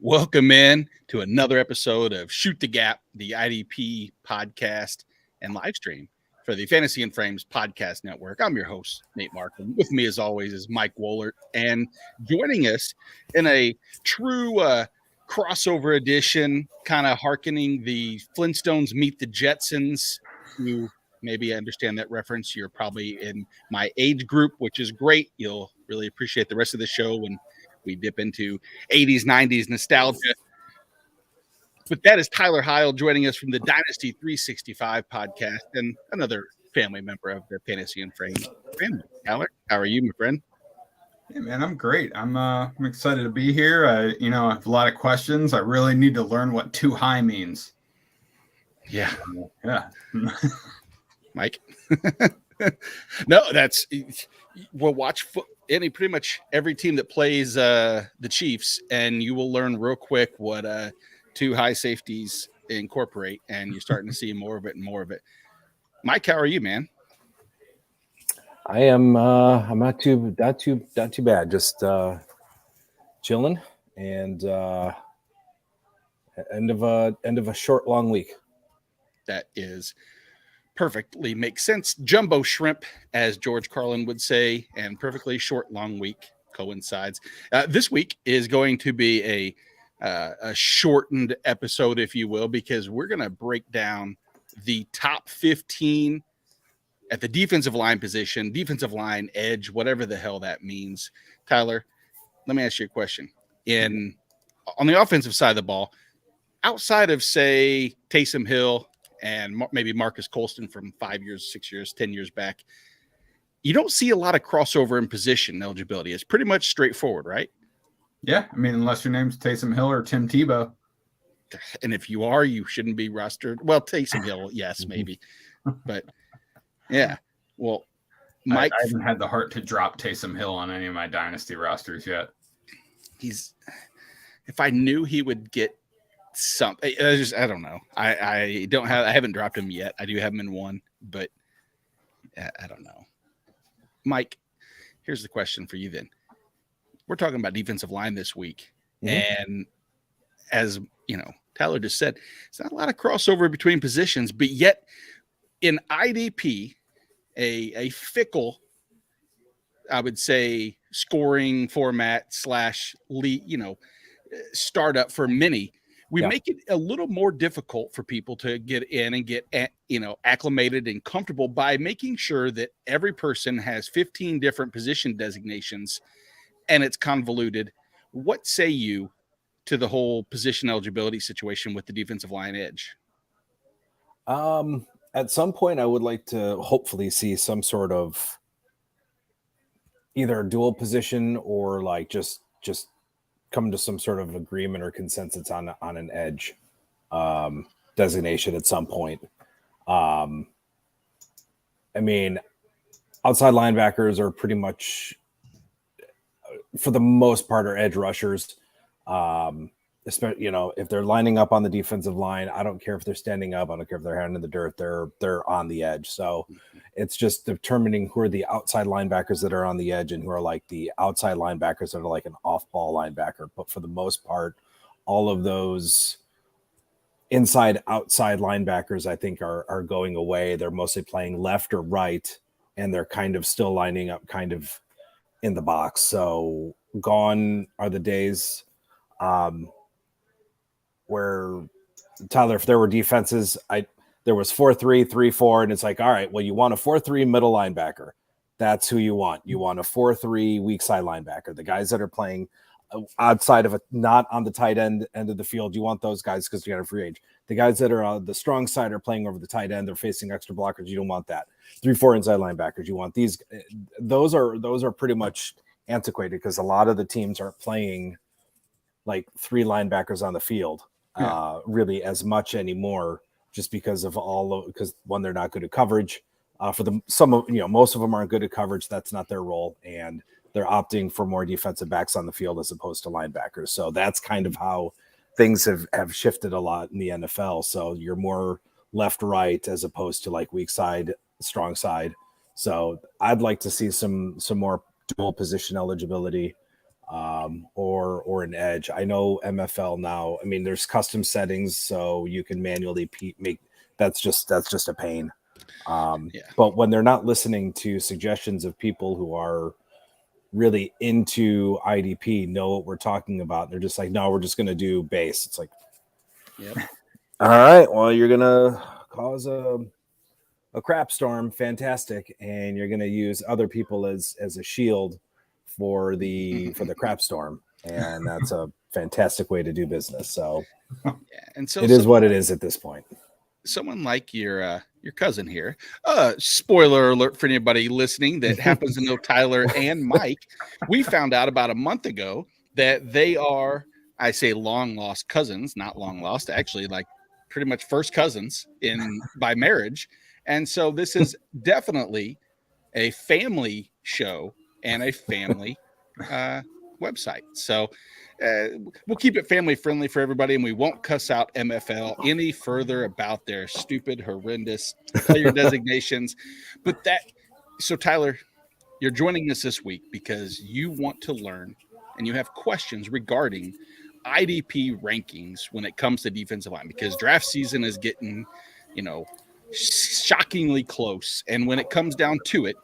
Welcome in to another episode of Shoot the Gap, the IDP podcast and live stream for the Fantasy and Frames podcast network. I'm your host, Nate Markham. With me, as always, is Mike Wohlert. And joining us in a true crossover edition, kind of hearkening the Flintstones meet the Jetsons. You maybe understand that reference. You're probably in my age group, which is great. You'll really appreciate the rest of the show when we dip into 80s, 90s nostalgia. But that is Tyler Heil joining us from the Dynasty 365 podcast and another family member of the Fantasy and Frames family. Tyler, how are you, my friend? Hey, man, I'm great. I'm excited to be here. I have a lot of questions. I really need to learn what too high means. Yeah. Mike? No, we'll watch pretty much every team that plays the Chiefs, and you will learn real quick what two high safeties incorporate, and you're starting to see more of it and more of it. Mike, how are you, man? I am. I'm not too bad. Just chilling, and end of a short, long week. That is perfectly makes sense. Jumbo shrimp, as George Carlin would say, and perfectly short, long week coincides. This week is going to be a shortened episode, if you will, because we're going to break down the top 15 at the defensive line position, defensive line, edge, whatever the hell that means. Tyler, let me ask you a question. On the offensive side of the ball, outside of, say, Taysom Hill and maybe Marcus Colston from 5 years, 6 years, 10 years back, you don't see a lot of crossover in position eligibility. It's pretty much straightforward, right? Yeah, I mean, unless your name's Taysom Hill or Tim Tebow. And if you are, you shouldn't be rostered. Well, Taysom Hill, yes, maybe. But, yeah. Well, Mike. I haven't had the heart to drop Taysom Hill on any of my dynasty rosters yet. If I knew he would get something, I don't know. I haven't dropped him yet. I do have him in one, but I don't know. Mike, here's the question for you then. We're talking about defensive line this week. Mm-hmm. And as you know, Tyler just said, it's not a lot of crossover between positions, but yet in IDP, a fickle, I would say, scoring format / startup for many, we make it a little more difficult for people to get in and get acclimated and comfortable by making sure that every person has 15 different position designations and it's convoluted. What say you to the whole position eligibility situation with the defensive line edge? At some point, I would like to hopefully see some sort of either dual position or like just come to some sort of agreement or consensus on an edge designation at some point. I mean, outside linebackers are pretty much, for the most part, are edge rushers. Especially, if they're lining up on the defensive line, I don't care if they're standing up. I don't care if they're hand in the dirt. They're on the edge. So it's just determining who are the outside linebackers that are on the edge and who are like the outside linebackers that are like an off-ball linebacker. But for the most part, all of those inside-outside linebackers, I think, are going away. They're mostly playing left or right, and they're kind of still lining up kind of in the box. So gone are the days where, Tyler, if there were defenses, there was 4-3, 3-4, and it's like, all right, well, you want a 4-3 middle linebacker. That's who you want. You want a 4-3 weak side linebacker. The guys that are playing outside of not on the tight end of the field, you want those guys because you got a free age. The guys that are on the strong side are playing over the tight end. They're facing extra blockers. You don't want that. 3-4 inside linebackers. You want these. Those are pretty much antiquated because a lot of the teams aren't playing like 3 linebackers on the field really as much anymore, just because of because one, they're not good at coverage. Most of them aren't good at coverage. That's not their role, and they're opting for more defensive backs on the field as opposed to linebackers. So that's kind of how things have shifted a lot in the NFL. So you're more left, right, as opposed to like weak side, strong side. So I'd like to see some more dual position eligibility. or an edge. I know MFL now. I mean, there's custom settings, so you can manually make. That's just a pain. But when they're not listening to suggestions of people who are really into IDP, know what we're talking about, they're just like, no, we're just going to do base. It's like, all right, well, you're going to cause a crap storm. Fantastic. And you're going to use other people as a shield for the crap storm. And that's a fantastic way to do business. So, and so it is what it is at this point. Someone like your cousin here. Spoiler alert for anybody listening that happens to know Tyler and Mike. We found out about a month ago that they are, I say, long lost cousins, not long lost, actually, like pretty much first cousins by marriage. And so this is definitely a family show and a family website. So we'll keep it family friendly for everybody, and we won't cuss out MFL any further about their stupid, horrendous player designations. So Tyler, you're joining us this week because you want to learn and you have questions regarding IDP rankings when it comes to defensive line, because draft season is getting, shockingly close. And when it comes down to it,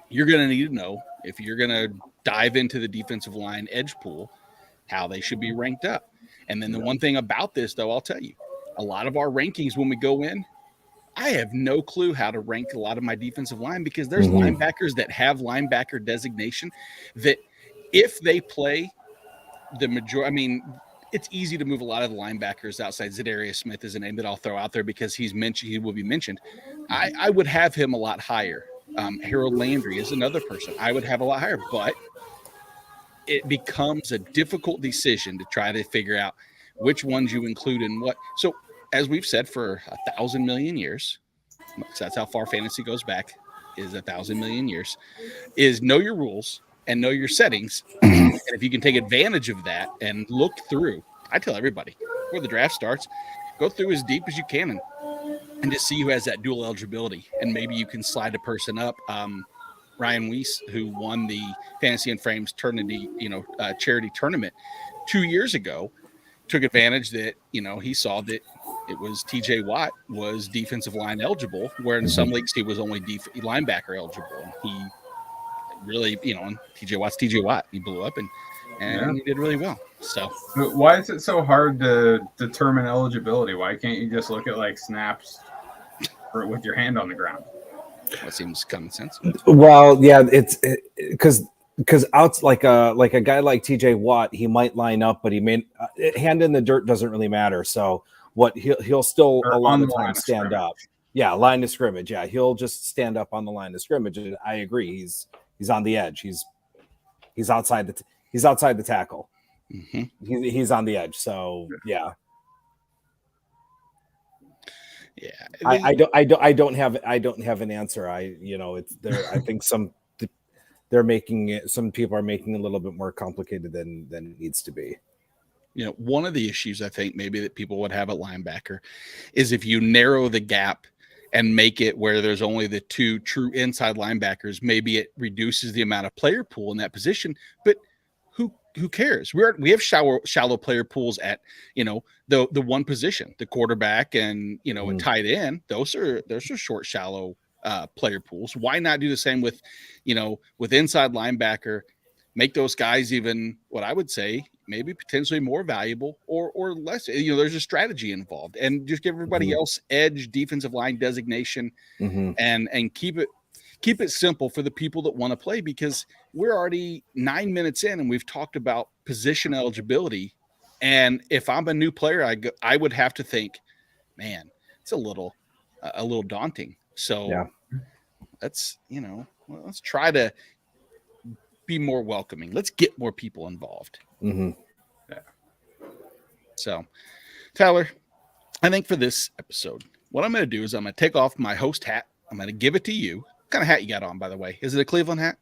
you're going to need to know, if you're going to dive into the defensive line edge pool, how they should be ranked up. And then the one thing about this, though, I'll tell you, a lot of our rankings when we go in, I have no clue how to rank a lot of my defensive line, because there's linebackers that have linebacker designation that if they play the majority, it's easy to move a lot of the linebackers outside. Zadarius Smith is a name that I'll throw out there because he will be mentioned. I would have him a lot higher. Harold Landry is another person I would have a lot higher, but it becomes a difficult decision to try to figure out which ones you include in what. So as we've said for 1,000 million years, so that's how far fantasy goes back, is 1,000 million years, is know your rules and know your settings. And if you can take advantage of that and look through, I tell everybody before the draft starts, go through as deep as you can and just see who has that dual eligibility. And maybe you can slide a person up. Ryan Wiese, who won the Fantasy and Frames charity tournament 2 years ago, took advantage that, he saw that it was TJ Watt was defensive line eligible, where in some leagues he was only linebacker eligible. And he really, TJ Watt's TJ Watt. He blew up and he did really well. So why is it so hard to determine eligibility? Why can't you just look at snaps with your hand on the ground? That seems common sense. Well, yeah, it's because out like a guy like TJ Watt, he might line up, but he may hand in the dirt doesn't really matter. So what he'll still a lot of times stand up. Yeah, line of scrimmage. Yeah, he'll just stand up on the line of scrimmage. And I agree. He's on the edge. He's outside the tackle. Mm-hmm. He's on the edge. So yeah. Yeah, I don't have an answer. It's there. I think some people are making it a little bit more complicated than it needs to be. One of the issues I think maybe that people would have at linebacker is if you narrow the gap and make it where there's only the two true inside linebackers, maybe it reduces the amount of player pool in that position. But who cares? We have shallow player pools at the one position, the quarterback and a tight end. Those are short, shallow player pools. Why not do the same with inside linebacker? Make those guys even, what I would say, maybe potentially more valuable or less. There's a strategy involved, and just give everybody else edge defensive line designation, and keep it simple for the people that want to play, because we're already 9 minutes in and we've talked about position eligibility. And if I'm a new player, I would have to think, man, it's a little daunting. So let's try to be more welcoming. Let's get more people involved. Mm-hmm. Yeah. So Tyler, I think for this episode, what I'm going to do is I'm going to take off my host hat. I'm going to give it to you. What kind of hat you got on, by the way? Is it a Cleveland hat?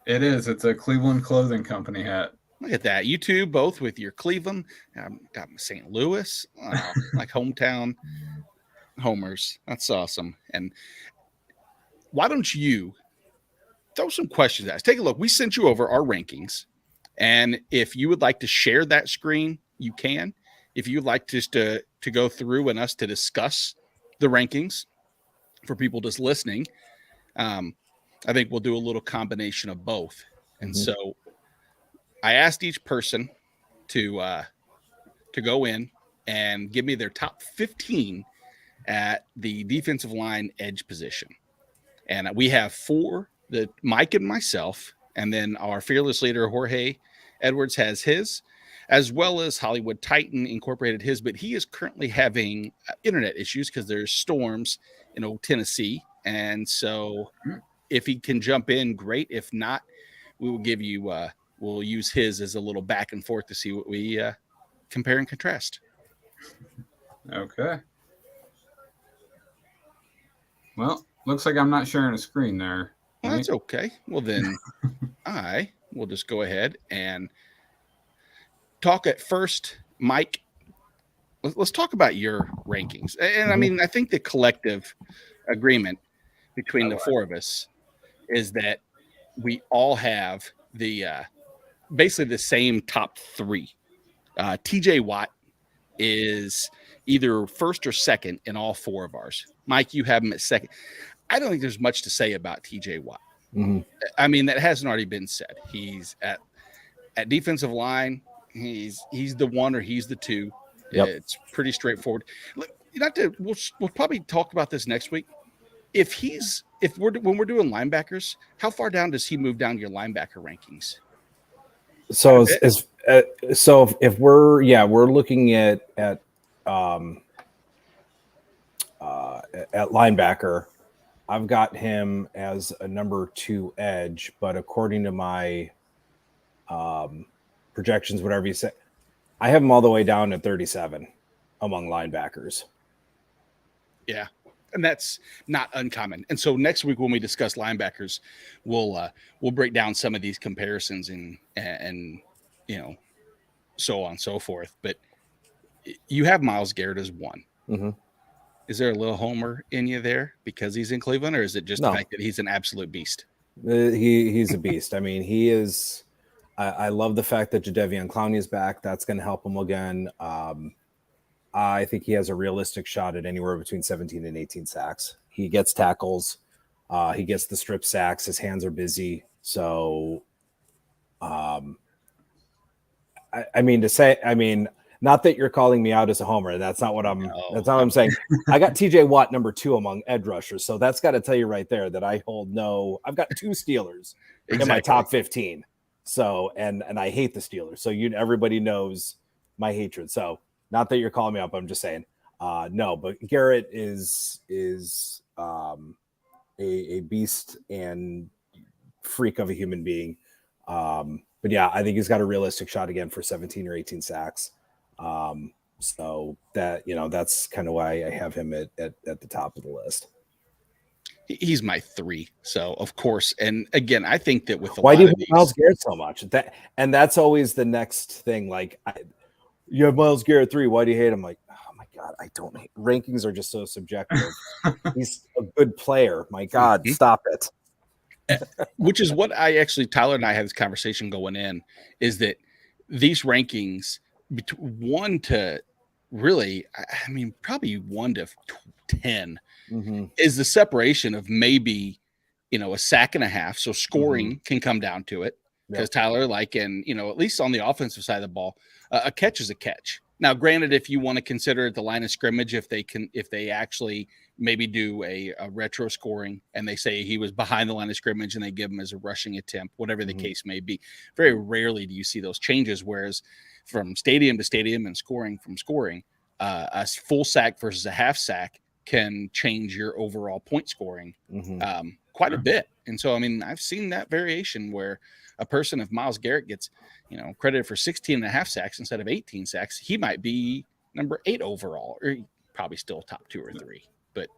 It is. It's a Cleveland Clothing Company hat. Look at that. You two both with your Cleveland. Got St. Louis, like hometown homers. That's awesome. And why don't you throw some questions at us? Take a look. We sent you over our rankings And if you would like to share that screen, you can. If you'd like just to go through and us to discuss the rankings for people just listening, I think we'll do a little combination of both. And so I asked each person to go in and give me their top 15 at the defensive line edge position. And we have 4, Mike and myself, and then our fearless leader, Jorge Edwards, has his, as well as Hollywood Titan incorporated his, but he is currently having internet issues because there's storms in Old Tennessee. And so if he can jump in, great. If not, we will give you, we'll use his as a little back and forth to see what we compare and contrast. Okay. Well, looks like I'm not sharing a screen there. Well, that's okay. Well, then I will just go ahead and talk at first. Mike, let's talk about your rankings. And I mean, I think the collective agreement between the 4 of us is that we all have the basically the same top 3. TJ Watt is either first or second in all 4 of ours. Mike, you have him at second. I don't think there's much to say about TJ Watt. I mean, that hasn't already been said. He's at defensive line. He's the 1 or he's the 2. Yep. It's pretty straightforward. We'll probably talk about this next week. When we're doing linebackers, how far down does he move down your linebacker rankings? So if we're looking at linebacker, I've got him as a number 2 edge, but according to my projections, whatever you say, I have him all the way down at 37 among linebackers. Yeah. And that's not uncommon. And so next week when we discuss linebackers, we'll break down some of these comparisons and so on and so forth. But you have Myles Garrett as 1. Is there a little homer in you there because he's in Cleveland, or is it just the fact that he's an absolute beast? He's a beast. I mean, he is. I love the fact that Jadeveon Clowney is back. That's going to help him again. I think he has a realistic shot at anywhere between 17 and 18 sacks. He gets tackles. He gets the strip sacks. His hands are busy. So, not that you're calling me out as a homer. That's not what that's not what I'm saying. I got TJ Watt number 2 among edge rushers. So that's got to tell you right there that I've got 2 Steelers in my top 15. So, and I hate the Steelers. So everybody knows my hatred. So not that you're calling me up. I'm just saying, no, but Garrett is a beast and freak of a human being. But yeah, I think he's got a realistic shot again for 17 or 18 sacks. So that, that's kind of why I have him at the top of the list. He's my 3. So of course. And again, I think that with why do you hate Myles Garrett so much? That's always the next thing. Like you have Myles Garrett 3. Why do you hate him? Like, oh my God, I don't hate. Rankings are just so subjective. He's a good player. My God, stop it. Which is what Tyler and I had this conversation going in, is that these rankings between 1 to really, I mean, probably 1 to 10 is the separation of maybe, a sack and a half. So scoring can come down to it because Tyler, at least on the offensive side of the ball, a catch is a catch. Now, granted, if you want to consider it the line of scrimmage, if they actually maybe do a retro scoring and they say he was behind the line of scrimmage and they give him as a rushing attempt, whatever the case may be, very rarely do you see those changes. Whereas from stadium to stadium and scoring from scoring, a full sack versus a half sack can change your overall point scoring quite a bit. And so, I mean, I've seen that variation where a person, if Myles Garrett gets, credited for 16 and a half sacks instead of 18 sacks, he might be number 8 overall, or probably still top 2 or 3. But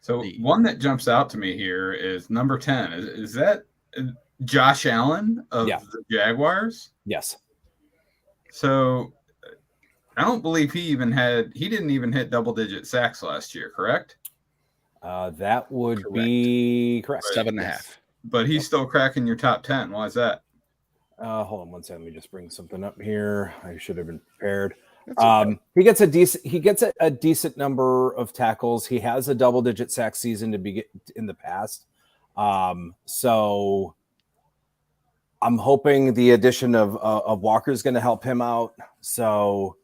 so one that jumps out to me here is number 10. Is that Josh Allen of the Jaguars? Yes. So I don't believe he didn't even hit double-digit sacks last year, correct? That would be correct. 7.5. But he's still cracking your top 10. Why is that? Hold on one second. Let me just bring something up here. I should have been prepared. Okay. He gets a decent number of tackles. He has a double-digit sack season to be in the past. So I'm hoping the addition of Walker is going to help him out. So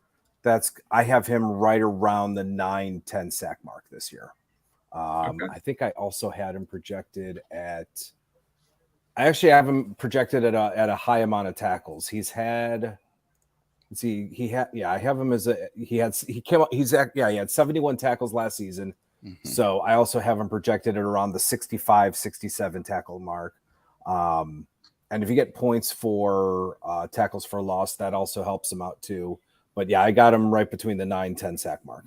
I have him right around the 9-10 sack mark this year. Okay. I think I also had him projected at. I actually have him projected at a high amount of tackles. He's had. Let's see, I have him as he had 71 tackles last season. Mm-hmm. So I also have him projected at around the 65, 67 tackle mark. And if you get points for tackles for loss, that also helps him out too. But yeah, I got him right between the 9-10 sack mark.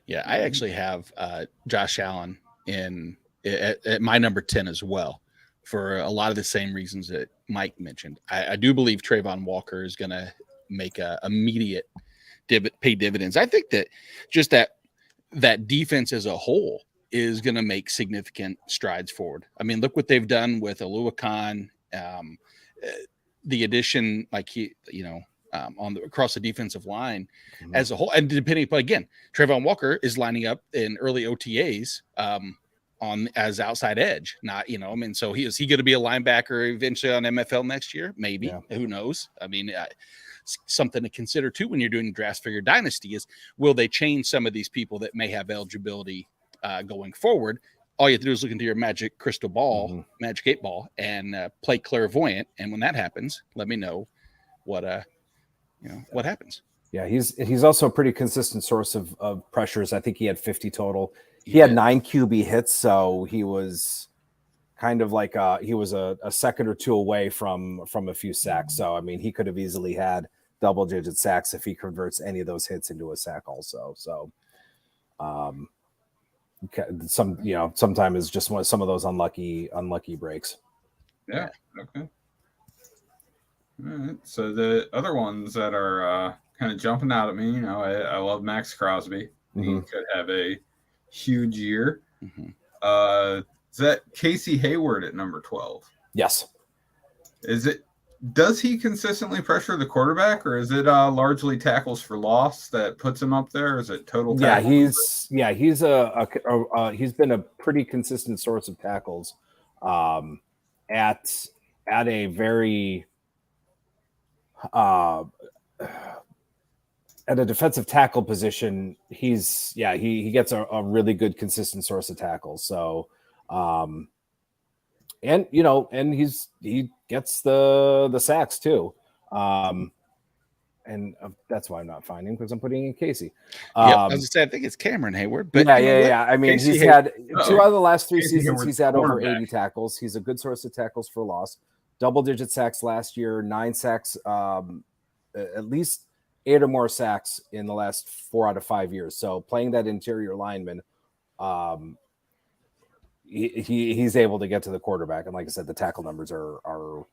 Yeah, I actually have Josh Allen at my number 10 as well, for a lot of the same reasons that Mike mentioned. I do believe Trayvon Walker is going to make a immediate pay dividends. I think that just that defense as a whole is going to make significant strides forward. I mean, look what they've done with Oluwakan, the addition, across the defensive line as a whole. And depending upon, again, Trayvon Walker is lining up in early OTAs on as outside edge, so is he going to be a linebacker eventually on MFL next year? Maybe. Yeah. Who knows? I mean, something to consider too when you're doing drafts for your dynasty is, will they change some of these people that may have eligibility going forward? All you have to do is look into your magic crystal ball, magic 8 ball, and play clairvoyant. And when that happens, let me know what happens. Yeah, he's also a pretty consistent source of pressures. I think he had 50 total. He had 9 QB hits, so he was kind of like he was a second or two away from a few sacks. So I mean, he could have easily had double-digit sacks if he converts any of those hits into a sack also. So sometimes it's just some of those unlucky breaks. Yeah. Okay. All right. So the other ones that are kind of jumping out at me, I love Max Crosby. He could have a huge year. Is that Casey Hayward at number 12? Yes. Does he consistently pressure the quarterback, or is it largely tackles for loss that puts him up there? Or is it total tackles? He's been a pretty consistent source of tackles at a very at a defensive tackle position. He gets a really good consistent source of tackles. So and he gets the sacks too. And that's why I'm not finding, because I'm putting in Casey. I was going to say, I think it's Cameron Hayward. But yeah. I mean, he's had 2 out of the last 3 seasons. He's had over 80 tackles. He's a good source of tackles for loss. Double-digit sacks last year, 9 sacks, at least 8 or more sacks in the last 4 out of 5 years. So playing that interior lineman, he's able to get to the quarterback. And like I said, the tackle numbers are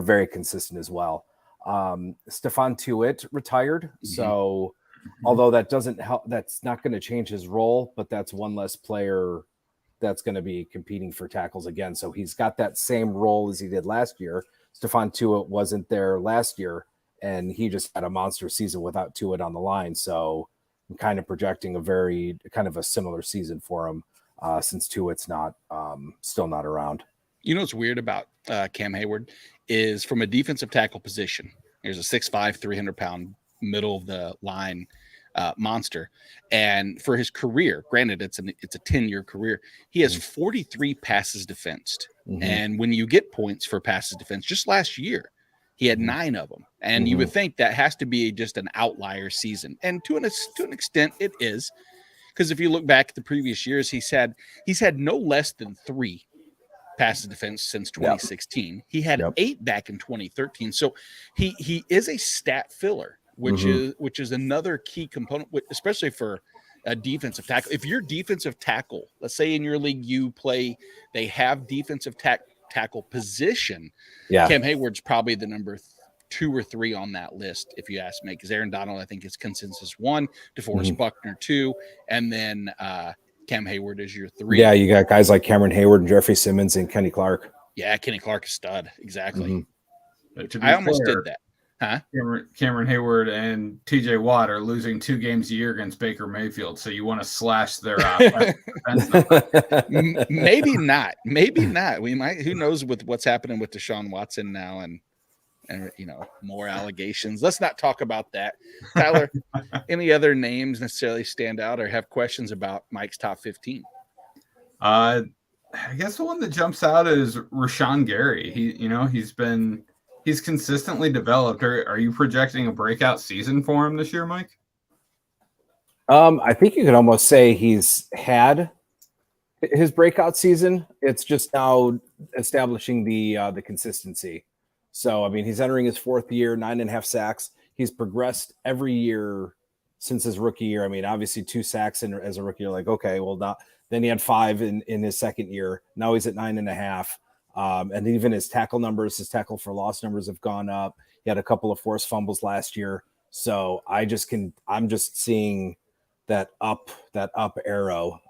very consistent as well. Stephon Tuitt retired. So although that doesn't help, that's not going to change his role, but that's one less player that's going to be competing for tackles again. So he's got that same role as he did last year. Stephon Tuitt wasn't there last year, and he just had a monster season without Tuitt on the line. So I'm kind of projecting a very kind of a similar season for him since Tuitt's still not around. You know what's weird about Cam Hayward is, from a defensive tackle position, there's a 6'5", 300-pound middle of the line monster. And for his career, granted, it's a 10-year career, he has 43 passes defensed. And when you get points for passes defense, just last year, he had 9 of them. And you would think that has to be just an outlier season. And to an extent, it is. Because if you look back at the previous years, he's had no less than 3 passes defense since 2016. He had 8 back in 2013. So he is a stat filler, which is another key component, especially for a defensive tackle. If your defensive tackle, let's say in your league they have defensive tackle position, Cam Hayward's probably the number 2 or 3 on that list, if you ask me, because Aaron Donald, I think, is consensus 1, DeForest Buckner 2, and then Cam Hayward is your 3. Yeah, you got guys like Cameron Hayward and Jeffrey Simmons and Kenny Clark. Yeah, Kenny Clark is stud. Exactly. But to be I almost fair, did that. Huh? Cameron Hayward and TJ Watt are losing 2 games a year against Baker Mayfield, so you want to slash their defense number. Maybe not. Maybe not. We might. Who knows with what's happening with Deshaun Watson now and more allegations. Let's not talk about that. Tyler, any other names necessarily stand out or have questions about Mike's top 15? I guess the one that jumps out is Rashaan Gary. He's consistently developed. Are you projecting a breakout season for him this year, Mike? I think you could almost say he's had his breakout season. It's just now establishing the consistency. So, I mean, he's entering his 4th year, 9.5 sacks. He's progressed every year since his rookie year. I mean, obviously 2 sacks as a rookie. You're like, okay, well, not. Then he had 5 in his 2nd year. Now he's at 9.5. And even his tackle numbers, his tackle for loss numbers have gone up. He had a couple of forced fumbles last year. So I'm just seeing that up arrow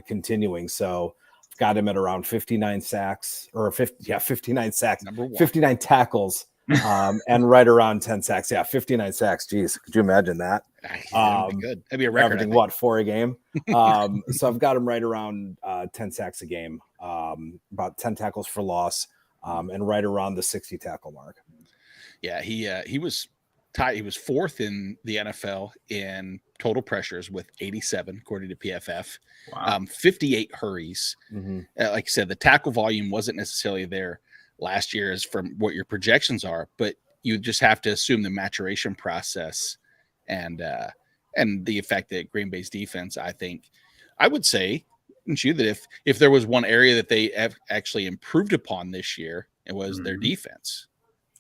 continuing. So got him at around 59 sacks or 59 sacks, 59 tackles, and right around 10 sacks. Yeah, 59 sacks. Jeez, could you imagine that? That'd be good. That'd be a record. Averaging what, 4 a game? So I've got him right around 10 sacks a game, about 10 tackles for loss, and right around the 60 tackle mark. Yeah, he was tied. He was 4th in the NFL in total pressures with 87, according to PFF. Wow. 58 hurries. Mm-hmm. Like I said, the tackle volume wasn't necessarily there last year as from what your projections are, but you just have to assume the maturation process and the effect that Green Bay's defense, I think, I would say, that if there was one area that they have actually improved upon this year, it was their defense.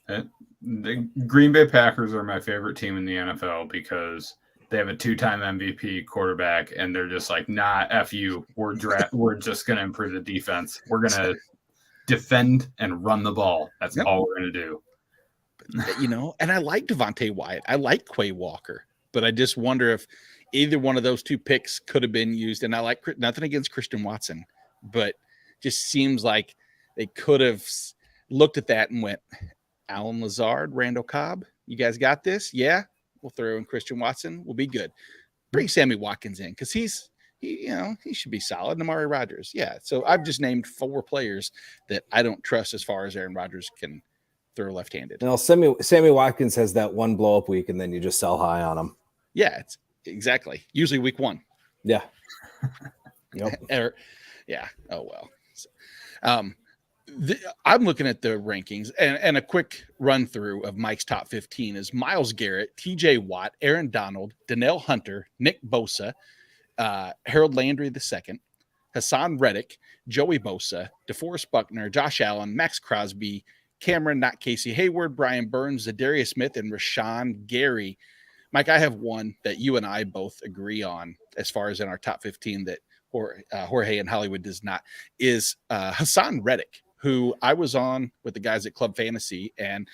The Green Bay Packers are my favorite team in the NFL because they have a 2-time MVP quarterback, and they're just like, nah, F you. We're just going to improve the defense. We're going to defend and run the ball. That's all we're going to do. And I like Devontae Wyatt. I like Quay Walker, but I just wonder if either one of those 2 picks could have been used. And I like nothing against Christian Watson, but just seems like they could have looked at that and went, Alan Lazard, Randall Cobb, you guys got this? Yeah, we'll throw in Christian Watson. We'll be good. Bring Sammy Watkins in because he should be solid. And Amari Rodgers, yeah. So I've just named 4 players that I don't trust as far as Aaron Rodgers can throw left-handed. Now, Sammy Watkins has that one blow-up week, and then you just sell high on him. Yeah, it's exactly. Usually week 1. Yeah. Yep. Yeah. Oh well. So, I'm looking at the rankings and a quick run through of Mike's top 15 is Myles Garrett, TJ Watt, Aaron Donald, Danelle Hunter, Nick Bosa, Harold Landry II, Hassan Reddick, Joey Bosa, DeForest Buckner, Josh Allen, Max Crosby, Cameron, not Casey Hayward, Brian Burns, Zadarius Smith, and Rashaan Gary. Mike, I have one that you and I both agree on as far as in our top 15 that Jorge and Hollywood does not, is Hassan Reddick, who I was on with the guys at Club Fantasy, and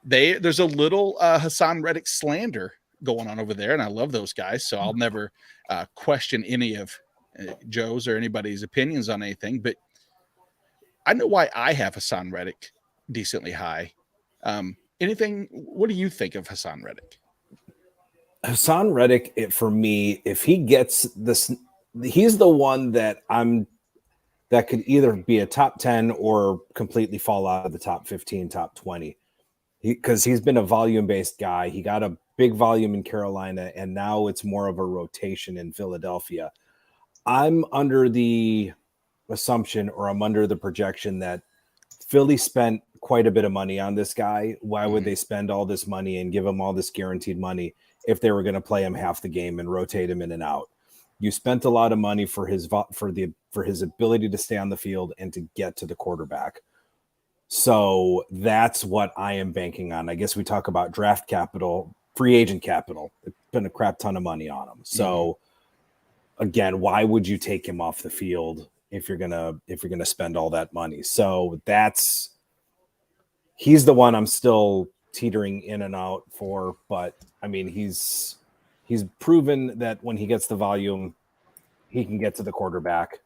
there's a little Hassan Reddick slander going on over there, and I love those guys, so I'll never question any of Joe's or anybody's opinions on anything, but I know why I have Hassan Reddick decently high. What do you think of Hassan Reddick? Hassan Reddick, for me, if he gets this, he's the one that could either be a top 10 or completely fall out of the top 15, top 20. Because he's been a volume-based guy. He got a big volume in Carolina, and now it's more of a rotation in Philadelphia. I'm under the assumption, or I'm under the projection that Philly spent quite a bit of money on this guy. Why would they spend all this money and give him all this guaranteed money if they were going to play him half the game and rotate him in and out? You spent a lot of money for his ability to stay on the field and to get to the quarterback. So that's what I am banking on. I guess we talk about draft capital, free agent capital. It's been a crap ton of money on him. So again, why would you take him off the field if you're gonna spend all that money? So he's the one I'm still teetering in and out for. But I mean, he's proven that when he gets the volume, he can get to the quarterback.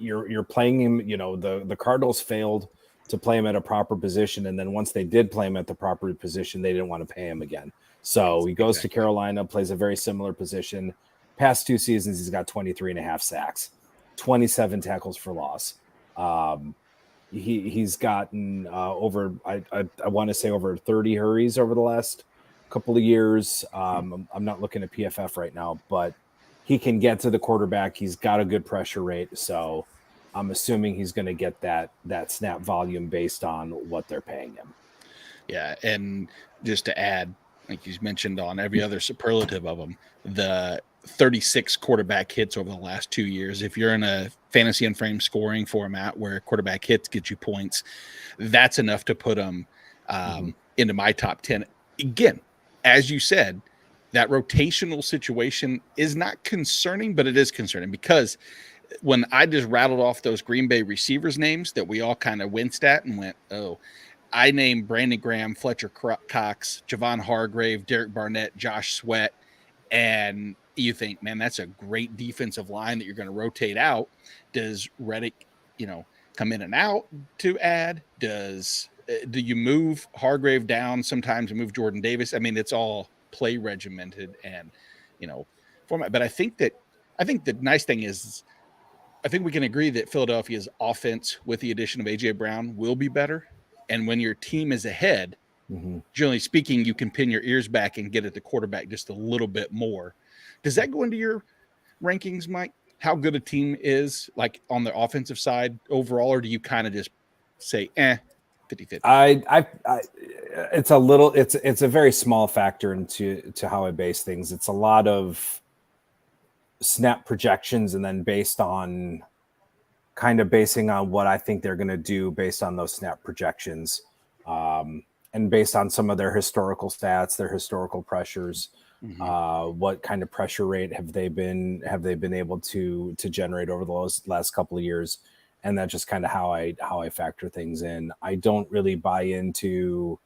You're playing him, the Cardinals failed to play him at a proper position. And then once they did play him at the proper position, they didn't want to pay him again. So he goes to Carolina, plays a very similar position. Past 2 seasons, he's got 23.5 sacks, 27 tackles for loss. He's gotten over, I want to say over 30 hurries over the last couple of years. I'm not looking at PFF right now, but he can get to the quarterback. He's got a good pressure rate. So I'm assuming he's going to get that snap volume based on what they're paying him. Yeah. And just to add, like you mentioned on every other superlative of them, the 36 quarterback hits over the last 2 years. If you're in a fantasy and frame scoring format where quarterback hits get you points, that's enough to put them into my top 10. Again, as you said, that rotational situation is not concerning, but it is concerning because when I just rattled off those Green Bay receivers names that we all kind of winced at and went, oh, I named Brandon Graham, Fletcher Cox, Javon Hargrave, Derek Barnett, Josh Sweat, and you think, man, that's a great defensive line that you're going to rotate out. Does Reddick, come in and out to add? Do you move Hargrave down sometimes and move Jordan Davis? I mean, it's all play regimented and, format. But I think the nice thing is, I think we can agree that Philadelphia's offense with the addition of A.J. Brown will be better. And when your team is ahead, generally speaking, you can pin your ears back and get at the quarterback just a little bit more. Does that go into your rankings, Mike? How good a team is like on the offensive side overall, or do you kind of just say, 50-50? It's a very small factor into how I base things. It's a lot of snap projections and then basing on what I think they're going to do based on those snap projections, and based on some of their historical stats, their historical pressures. What kind of pressure rate have they been able to generate over the last couple of years, and that's just kind of how I factor things in. I don't really buy into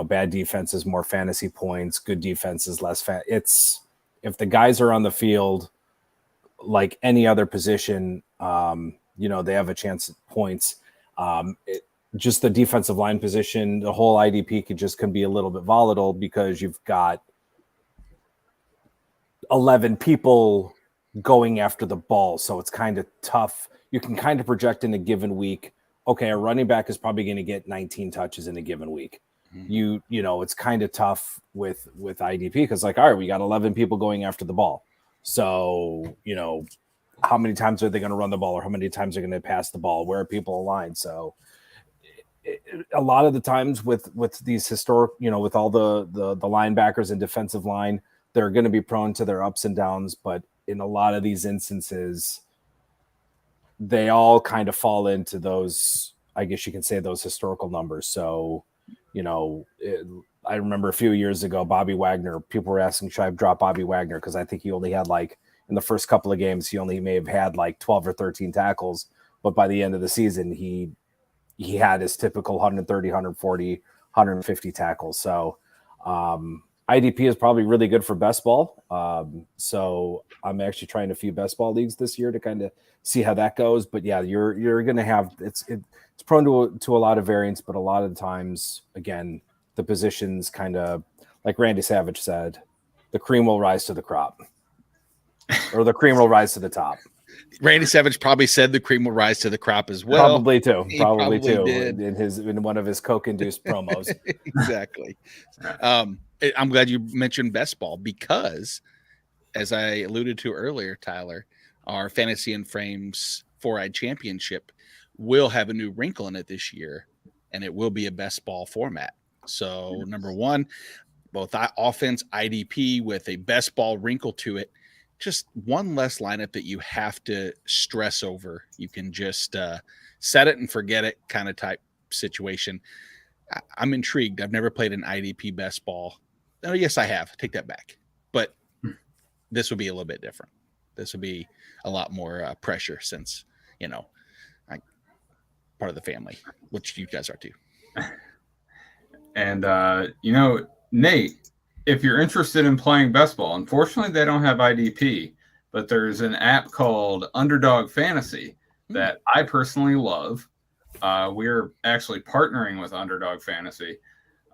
bad defenses, more fantasy points, good defenses, less it's if the guys are on the field like any other position, they have a chance at points. Just the defensive line position, the whole IDP can be a little bit volatile because you've got 11 people going after the ball. So it's kind of tough. You can kind of project in a given week. Okay, a running back is probably going to get 19 touches in a given week. It's kind of tough with IDP because all right, we got 11 people going after the ball. So, how many times are they going to run the ball or how many times are they going to pass the ball? Where are people aligned? So a lot of the times with these historic, with all the linebackers and defensive line, they're going to be prone to their ups and downs. But in a lot of these instances, they all kind of fall into those, I guess you can say, those historical numbers. So, I remember a few years ago, Bobby Wagner, people were asking, should I drop Bobby Wagner? Because I think he only had in the first couple of games, he only may have had 12 or 13 tackles. But by the end of the season, he had his typical 130, 140, 150 tackles. So IDP is probably really good for best ball. So I'm actually trying a few best ball leagues this year to kind of see how that goes. But yeah, you're going to have it's prone to a lot of variance, but a lot of the times, again, the positions kind of like Randy Savage said, the cream will rise to the crop, or the cream will rise to the top. Randy Savage probably said the cream will rise to the crop as well. Probably too. Did. In one of his Coke-induced promos. Exactly. I'm glad you mentioned best ball because, as I alluded to earlier, Tyler, our Fantasy and Frames 4-Eyed Championship will have a new wrinkle in it this year, and it will be a best ball format. So, number one, both offense IDP with a best ball wrinkle to it. Just one less lineup that you have to stress over. You can just set it and forget it kind of type situation. I'm intrigued. I've never played an IDP best ball. Oh, yes, I have. Take that back. But this will be a little bit different. This will be a lot more pressure since, I'm part of the family, which you guys are too. And, Nate, if you're interested in playing best ball, unfortunately, they don't have IDP, but there's an app called Underdog Fantasy that I personally love. we're actually partnering with Underdog Fantasy.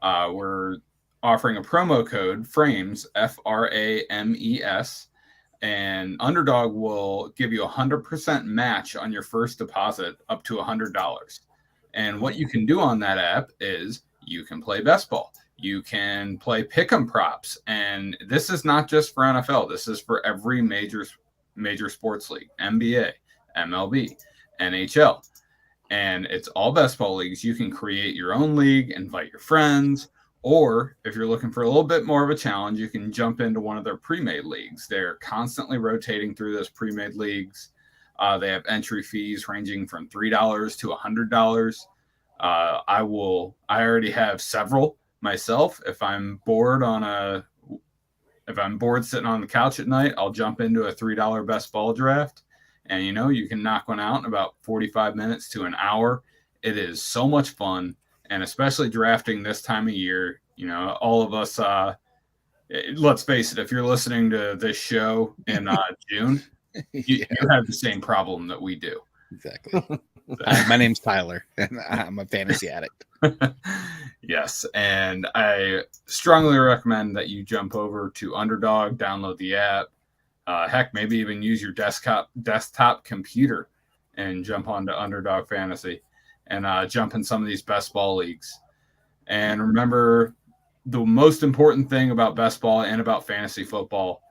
We're offering a promo code FRAMES, FRAMES, and Underdog will give you 100% match on your first deposit up to $100. And what you can do on that app is you can play best ball. You can play pick'em props. And this is not just for NFL. This is for every major sports league, NBA, MLB, NHL. And it's all best ball leagues. You can create your own league, invite your friends, or if you're looking for a little bit more of a challenge, you can jump into one of their pre-made leagues. They're constantly rotating through those pre-made leagues. They have entry fees ranging from $3 to $100. I already have several myself. If I'm bored sitting on the couch at night, I'll jump into a $3 best ball draft. And, you can knock one out in about 45 minutes to an hour. It is so much fun. And especially drafting this time of year, all of us, let's face it, if you're listening to this show in June, you have the same problem that we do. Exactly. My name's Tyler, and I'm a fantasy addict. Yes, and I strongly recommend that you jump over to Underdog, download the app. Heck, maybe even use your desktop computer and jump onto Underdog Fantasy and jump in some of these best ball leagues. And remember, the most important thing about best ball and about fantasy football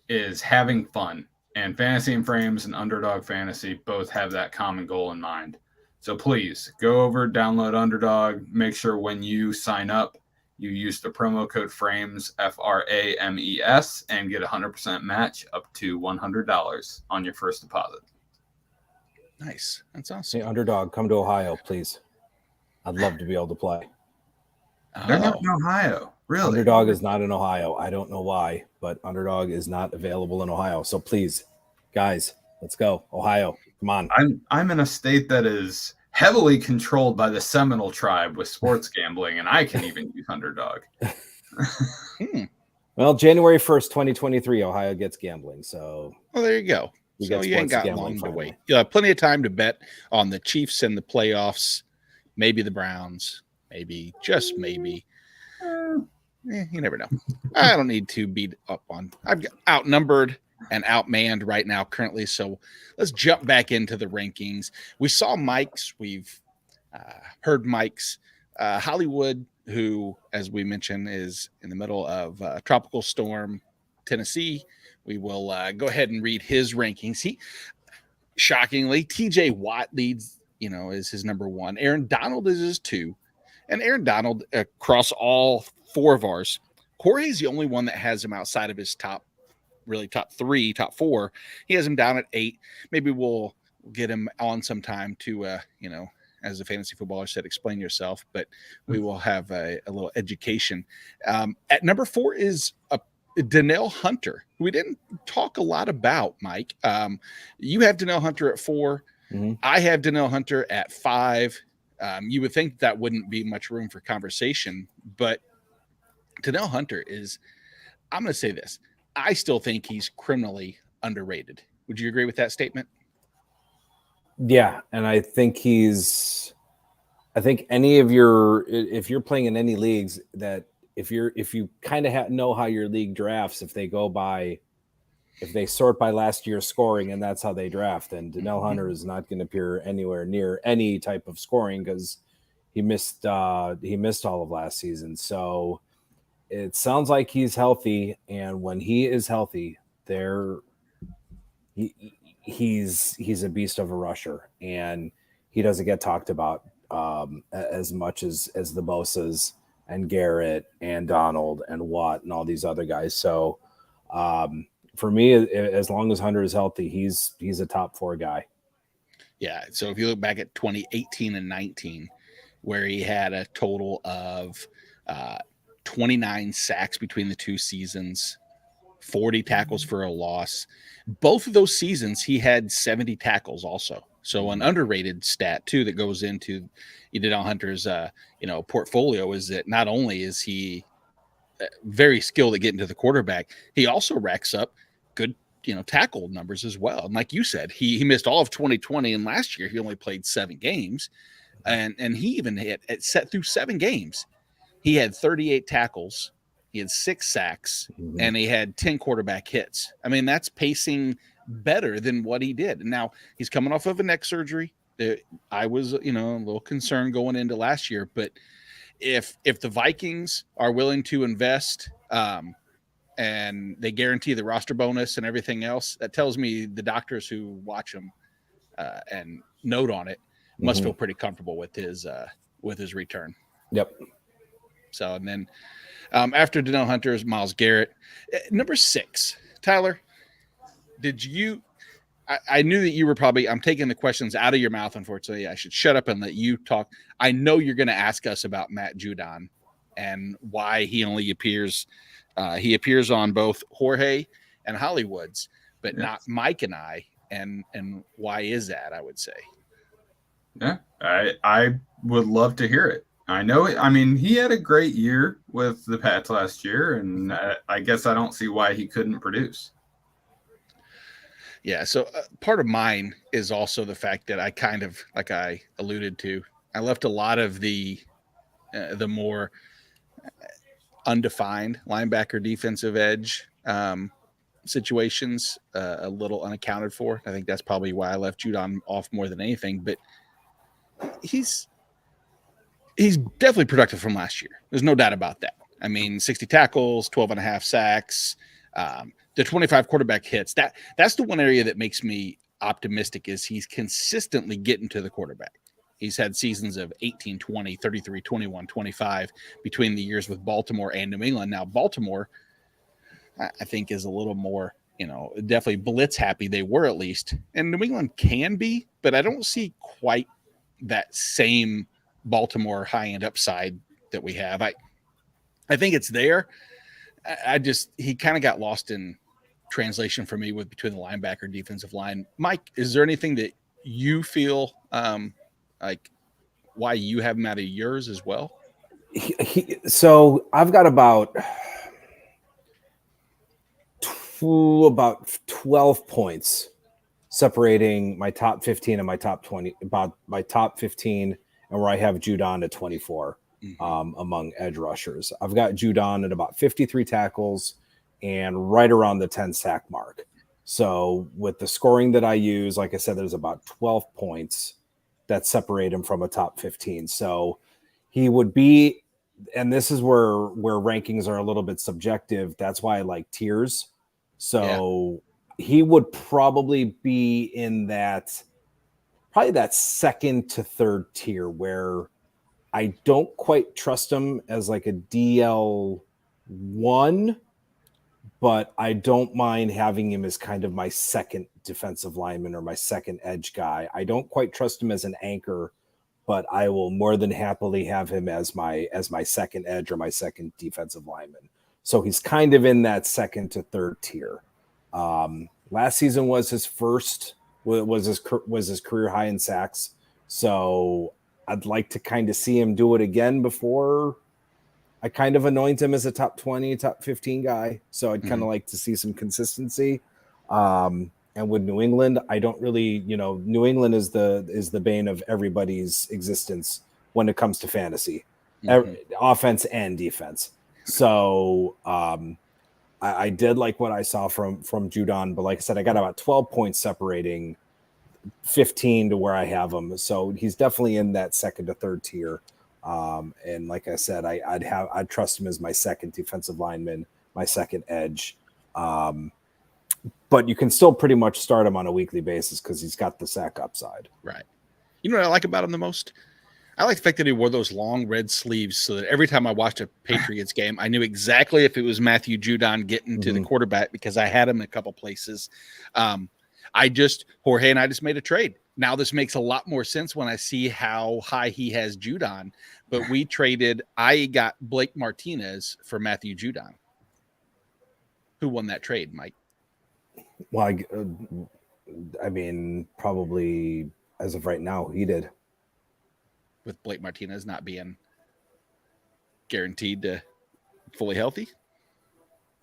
is having fun. And Fantasy and Frames and Underdog Fantasy both have that common goal in mind. So please go over, download Underdog. Make sure when you sign up, you use the promo code FRAMES, FRAMES, and get 100% match up to $100 on your first deposit. Nice. That's awesome. Hey, Underdog, come to Ohio, please. I'd love to be able to play. They're not in Ohio. Really? Underdog is not in Ohio. I don't know why, but Underdog is not available in Ohio. So please, guys, let's go. Ohio, come on. I'm in a state that is heavily controlled by the Seminole tribe with sports gambling, and I can even use Underdog. Well, January 1st, 2023, Ohio gets gambling. So well, there you go. So you ain't got long to wait. You'll have plenty of time to bet on the Chiefs and the playoffs, maybe the Browns, maybe, just maybe. You never know. I don't need to beat up on. I've got outnumbered and outmanned right now currently. So let's jump back into the rankings. We saw Mike's. We've heard Mike's. Hollywood, who, as we mentioned, is in the middle of Tropical Storm Tennessee. We will go ahead and read his rankings. He, shockingly, TJ Watt leads, is his number one. Aaron Donald is his two. And Aaron Donald, across all four of ours, Jorge's the only one that has him outside of his top three, top four. He has him down at 8. Maybe we'll get him on sometime to, as a fantasy footballer said, explain yourself, but we will have a little education. At number 4 is Danelle Hunter, who we didn't talk a lot about, Mike. You have Danelle Hunter at 4. Mm-hmm. I have Danelle Hunter at 5. You would think that wouldn't be much room for conversation, but Danelle Hunter is, I'm going to say this, I still think he's criminally underrated. Would you agree with that statement? Yeah, and I think if you're playing in any leagues, that if you kind of know how your league drafts, if they sort by last year's scoring and that's how they draft, then Danelle Hunter is not going to appear anywhere near any type of scoring because he missed all of last season. So it sounds like he's healthy, and when he is healthy, he's a beast of a rusher, and he doesn't get talked about as much as the Bosas and Garrett and Donald and Watt and all these other guys. So for me, as long as Hunter is healthy, he's a top 4 guy. Yeah. So if you look back at 2018 and 19, where he had a total of 29 sacks between the two seasons, 40 tackles for a loss. Both of those seasons, he had 70 tackles also. So an underrated stat, too, that goes into Danelle Hunter's portfolio is that not only is he very skilled at getting to the quarterback, he also racks up good tackle numbers as well. And like you said, he missed all of 2020, and last year he only played 7 games, and he even set through 7 games. He had 38 tackles, he had 6 sacks, and he had 10 quarterback hits. I mean, that's pacing better than what he did. And now he's coming off of a neck surgery. I was, a little concerned going into last year, but if the Vikings are willing to invest, and they guarantee the roster bonus and everything else, that tells me the doctors who watch him and note on it must feel pretty comfortable with his return. Yep. So, and then after Danelle Hunter is Myles Garrett. Number 6, Tyler, did you – I knew that you were probably – I'm taking the questions out of your mouth, unfortunately. I should shut up and let you talk. I know you're going to ask us about Matt Judon and why he only appears he appears on both Jorge and Hollywood's, but not Mike and I. And why is that, I would say? Yeah, I would love to hear it. I know it. I mean, he had a great year with the Pats last year, and I guess I don't see why he couldn't produce. Yeah, so part of mine is also the fact that I kind of, like I alluded to, I left a lot of the more undefined linebacker defensive edge situations a little unaccounted for. I think that's probably why I left Judon off more than anything, but he's definitely productive from last year. There's no doubt about that. I mean, 60 tackles, 12 and a half sacks, the 25 quarterback hits. That's the one area that makes me optimistic is he's consistently getting to the quarterback. He's had seasons of 18, 20, 33, 21, 25 between the years with Baltimore and New England. Now, Baltimore, I think, is a little more, definitely blitz happy. They were at least. And New England can be, but I don't see quite that same Baltimore high-end upside that we have. I think it's there. He kind of got lost in translation for me between the linebacker and defensive line. Mike, is there anything that you feel like why you have him out of yours as well? So I've got about 12 points separating my top 15 and my top 20, about my top 15 and where I have Judon at 24 among edge rushers. I've got Judon at about 53 tackles and right around the 10 sack mark. So with the scoring that I use, like I said, there's about 12 points that separate him from a top 15. So he would be, and this is where rankings are a little bit subjective. That's why I like tiers. So he would probably be in that second to third tier where I don't quite trust him as like a DL1, but I don't mind having him as kind of my second defensive lineman or my second edge guy. I don't quite trust him as an anchor, but I will more than happily have him as my second edge or my second defensive lineman. So he's kind of in that second to third tier. Last season was his career high in sacks. So I'd like to kind of see him do it again before I kind of anoint him as a top 20, top 15 guy. So I'd kind of like to see some consistency. And with New England, I don't really, New England is the bane of everybody's existence when it comes to fantasy, offense and defense. So I did like what I saw from Judon, but like I said, I got about 12 points separating 15 to where I have him. So he's definitely in that second to third tier. And like I said, I'd trust him as my second defensive lineman, my second edge. But you can still pretty much start him on a weekly basis because he's got the sack upside. Right. You know what I like about him the most? I like the fact that he wore those long red sleeves so that every time I watched a Patriots game, I knew exactly if it was Matthew Judon getting to the quarterback because I had him in a couple places. Jorge and I just made a trade. Now this makes a lot more sense when I see how high he has Judon. But I got Blake Martinez for Matthew Judon. Who won that trade, Mike? Well, I mean, probably as of right now, he did. With Blake Martinez not being guaranteed to fully healthy?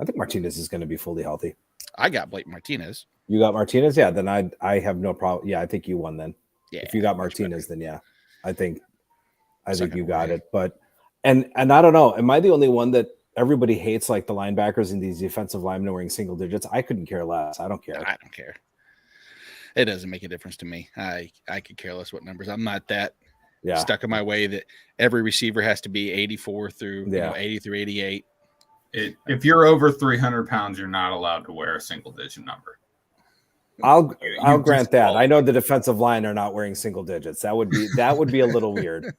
I think Martinez is going to be fully healthy. I got Blake Martinez. You got Martinez? Yeah, then I have no problem. Yeah, I think you won then. Yeah, if you got Martinez, then yeah, I think you got way. it. But and I don't know. Am I the only one that everybody hates, like the linebackers and these defensive linemen wearing single digits? I couldn't care less. I don't care. I don't care. It doesn't make a difference to me. I could care less what numbers. I'm not that stuck in my way that every receiver has to be 84 through 80 through 88. If you're over 300 pounds, you're not allowed to wear a single digit number. I'll grant that. I know the defensive line are not wearing single digits. That would be a little weird.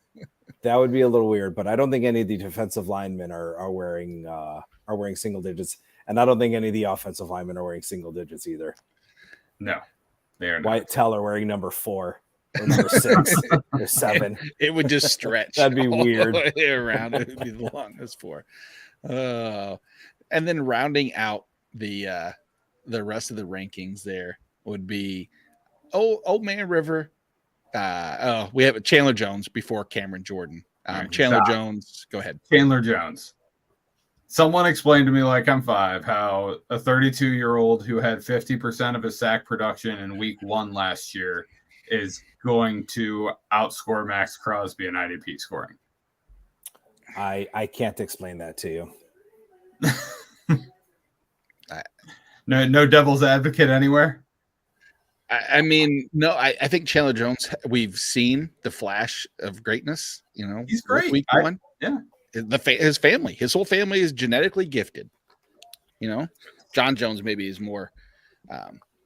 That would be a little weird. But I don't think any of the defensive linemen are wearing single digits, and I don't think any of the offensive linemen are wearing single digits either. No, they are not. Wyatt Teller wearing number 4 or number 6 or 7. It would just stretch. That'd be weird. The way around it would be the longest 4. And then rounding out the rest of the rankings there would be Old Man River. We have Chandler Jones before Cameron Jordan. Chandler Jones, go ahead. Chandler Jones. Someone explained to me like I'm 5 how a 32-year-old who had 50% of his sack production in week 1 last year is going to outscore Max Crosby in IDP scoring. I can't explain that to you. No devil's advocate anywhere. I mean, no. I think Chandler Jones. We've seen the flash of greatness. He's great. Week 1, yeah. His family, his whole family is genetically gifted. John Jones maybe is more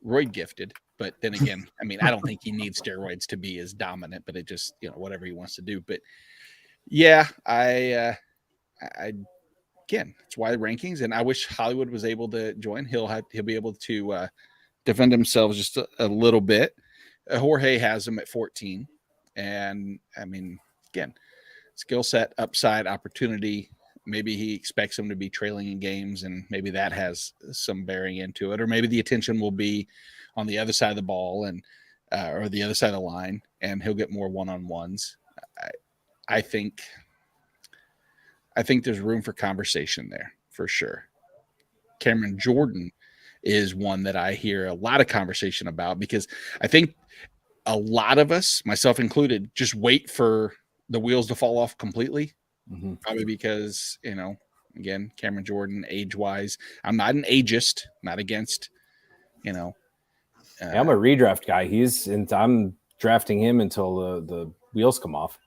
roid gifted, but then again, I mean, I don't think he needs steroids to be as dominant. But it just whatever he wants to do. But yeah, I again, it's why the rankings, and I wish Hollywood was able to join. He'll be able to defend himself just a little bit. Jorge has him at 14, and I mean, again, skill set, upside, opportunity. Maybe he expects him to be trailing in games, and maybe that has some bearing into it, or maybe the attention will be on the other side of the ball and or the other side of the line, and he'll get more one-on-ones. I think there's room for conversation there for sure. Cameron Jordan is one that I hear a lot of conversation about, because I think a lot of us, myself included, just wait for the wheels to fall off completely. Mm-hmm. Probably because, again, Cameron Jordan, age-wise, I'm not an ageist, not against, I'm a redraft guy. I'm drafting him until the wheels come off.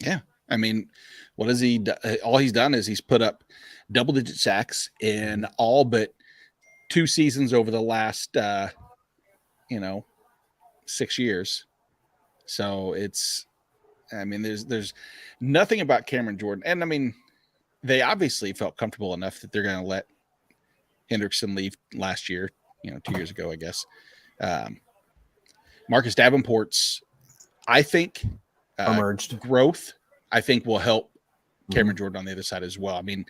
Yeah. I mean, what has he done? All he's done is he's put up double-digit sacks in all but 2 seasons over the last, 6 years. So there's nothing about Cameron Jordan. And I mean, they obviously felt comfortable enough that they're going to let Hendrickson leave last year, 2 years ago, I guess. Marcus Davenport's, I think, emerged growth, I think, will help Cameron Jordan on the other side as well. I mean,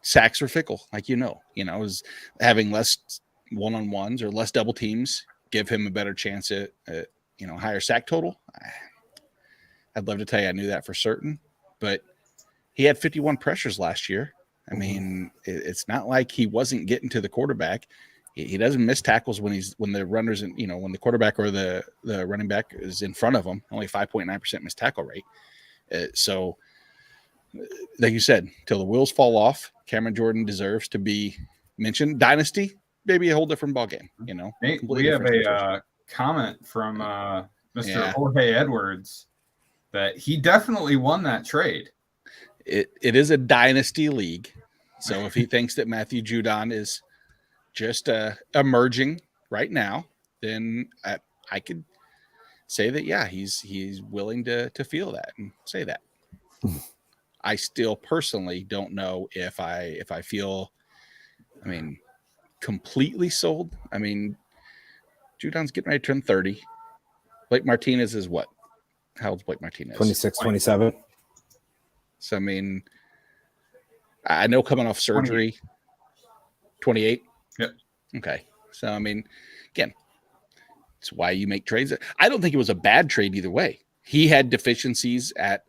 sacks are fickle, like is having less one-on-ones or less double teams give him a better chance at higher sack total. I'd love to tell you I knew that for certain, but he had 51 pressures last year. I mean, it's not like he wasn't getting to the quarterback. He doesn't miss tackles when the runners and when the quarterback or the running back is in front of him. Only 5.9% missed tackle rate. So, like you said, till the wheels fall off, Cameron Jordan deserves to be mentioned. Dynasty, maybe a whole different ballgame. Hey, we have a comment from Mr. Jorge Edwards that he definitely won that trade. It is a dynasty league, so if he thinks that Matthew Judon is just emerging right now, then I could say that he's willing to feel that and say that. I still personally don't know if I feel, completely sold. I mean, Judon's getting ready to turn 30. Blake Martinez is what? How old's Blake Martinez? 26, 27. So, I know coming off surgery, 28. Yep. Okay. So, again, it's why you make trades. I don't think it was a bad trade either way. He had deficiencies at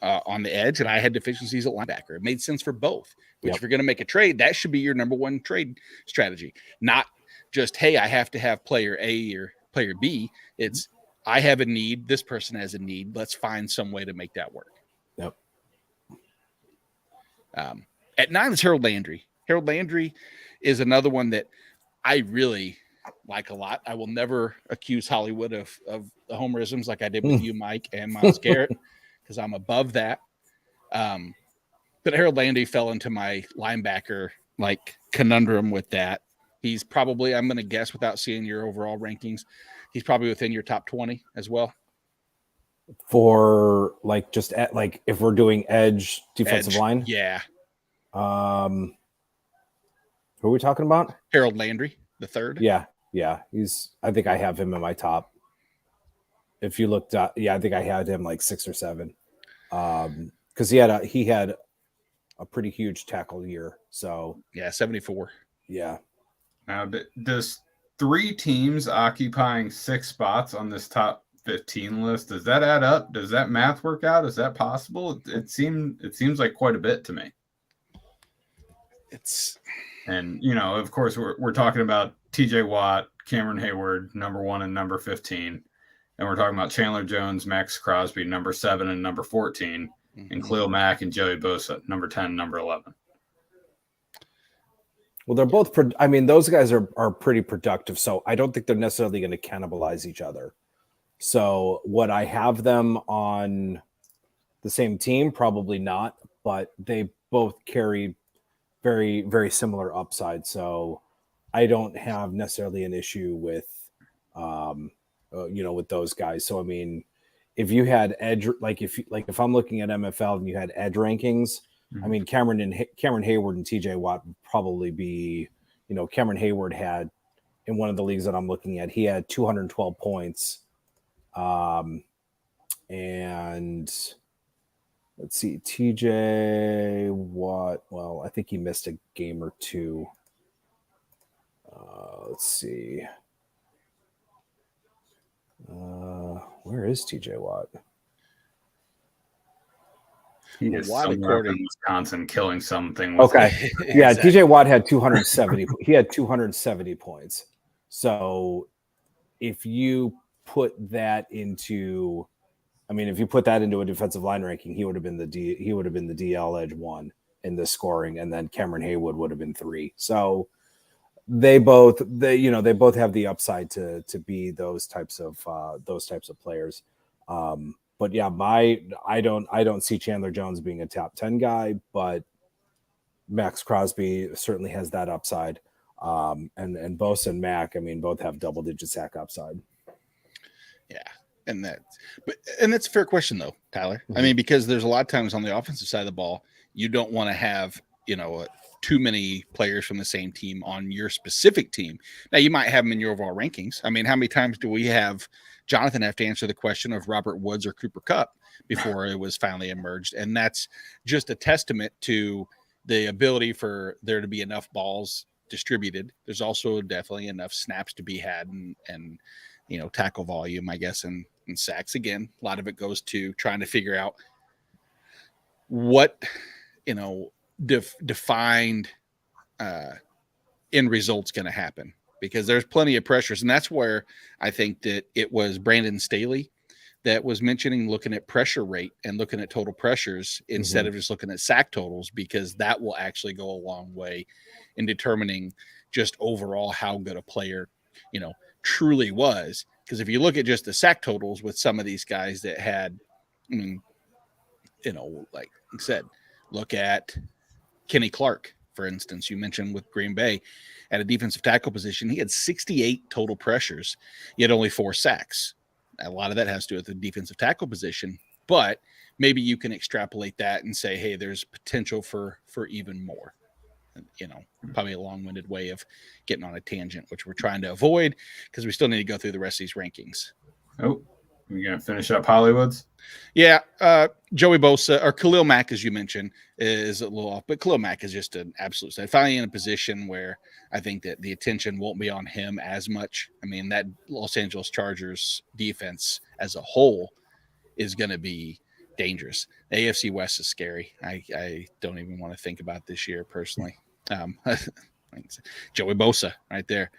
on the edge, and I had deficiencies at linebacker. It made sense for both. Which, Yep. if you're going to make a trade, that should be your number one trade strategy. Not just, hey, I have to have player A or player B. It's I have a need. This person has a need. Let's find some way to make that work. Yep. At 9 is Harold Landry. Harold Landry is another one that I really like a lot. I will never accuse Hollywood of the homerisms like I did with you, Mike, and Myles Garrett, because I'm above that. But Harold Landry fell into my linebacker conundrum with that. He's probably, I'm going to guess without seeing your overall rankings, he's probably within your top 20 as well. For just at if we're doing edge defensive line. Yeah. Who are we talking about? Harold Landry, the third. Yeah. I think I have him in my top. If you looked at, I think I had him 6 or 7. Because he had a pretty huge tackle year. So 74. Yeah. Now, does 3 teams occupying 6 spots on this top 15 list, does that add up? Does that math work out? Is that possible? It seems like quite a bit to me. And of course we're talking about TJ Watt, Cameron Hayward, number 1 and number 15, and we're talking about Chandler Jones, Max Crosby, number 7 and number 14, and Khalil Mack and Joey Bosa, number 10, number 11. Well, they're both. Those guys are pretty productive, so I don't think they're necessarily going to cannibalize each other. So, would I have them on the same team? Probably not, but they both carry very, very similar upside. So, I don't have necessarily an issue with, with those guys. So, if you had edge, if I'm looking at MFL and you had edge rankings, Cameron Hayward and TJ Watt would probably be, Cameron Hayward had in one of the leagues that I'm looking at, he had 212 points. And let's see, TJ Watt. Well, I think he missed a game or two. Let's see. Where is TJ Watt? He is somewhere in Wisconsin killing something. Okay. Yeah, exactly. TJ Watt had 270. He had 270 points. So if you put that into, if you put that into a defensive line ranking, he would have been the DL edge 1 in the scoring, and then Cameron Hayward would have been 3. So they both have the upside to be those types of players. But yeah, I don't see Chandler Jones being a top 10 guy, but Max Crosby certainly has that upside. And Bosa and Mack, both have double-digit sack upside. Yeah, and that's a fair question though, Tyler. Mm-hmm. Because there's a lot of times on the offensive side of the ball, you don't want to have too many players from the same team on your specific team. Now you might have them in your overall rankings. How many times do we have Jonathan have to answer the question of Robert Woods or Cooper Kupp before it was finally emerged? And that's just a testament to the ability for there to be enough balls distributed. There's also definitely enough snaps to be had and tackle volume, I guess, and sacks. Again, a lot of it goes to trying to figure out what, defined end result's going to happen, because there's plenty of pressures. And that's where I think that it was Brandon Staley that was mentioning looking at pressure rate and looking at total pressures instead of just looking at sack totals, because that will actually go a long way in determining just overall how good a player, truly was. Because if you look at just the sack totals with some of these guys that had, like I said, look at Kenny Clark, for instance, you mentioned with Green Bay at a defensive tackle position, he had 68 total pressures, yet only 4 sacks. A lot of that has to do with the defensive tackle position, but maybe you can extrapolate that and say, hey, there's potential for even more. Probably a long-winded way of getting on a tangent, which we're trying to avoid because we still need to go through the rest of these rankings. Oh, we're going to finish up Hollywood's? Yeah. Joey Bosa or Khalil Mack, as you mentioned, is a little off, but Khalil Mack is just an absolute side. Finally in a position where I think that the attention won't be on him as much. That Los Angeles Chargers defense as a whole is going to be dangerous. The AFC West is scary. I don't even want to think about this year personally. Joey Bosa right there.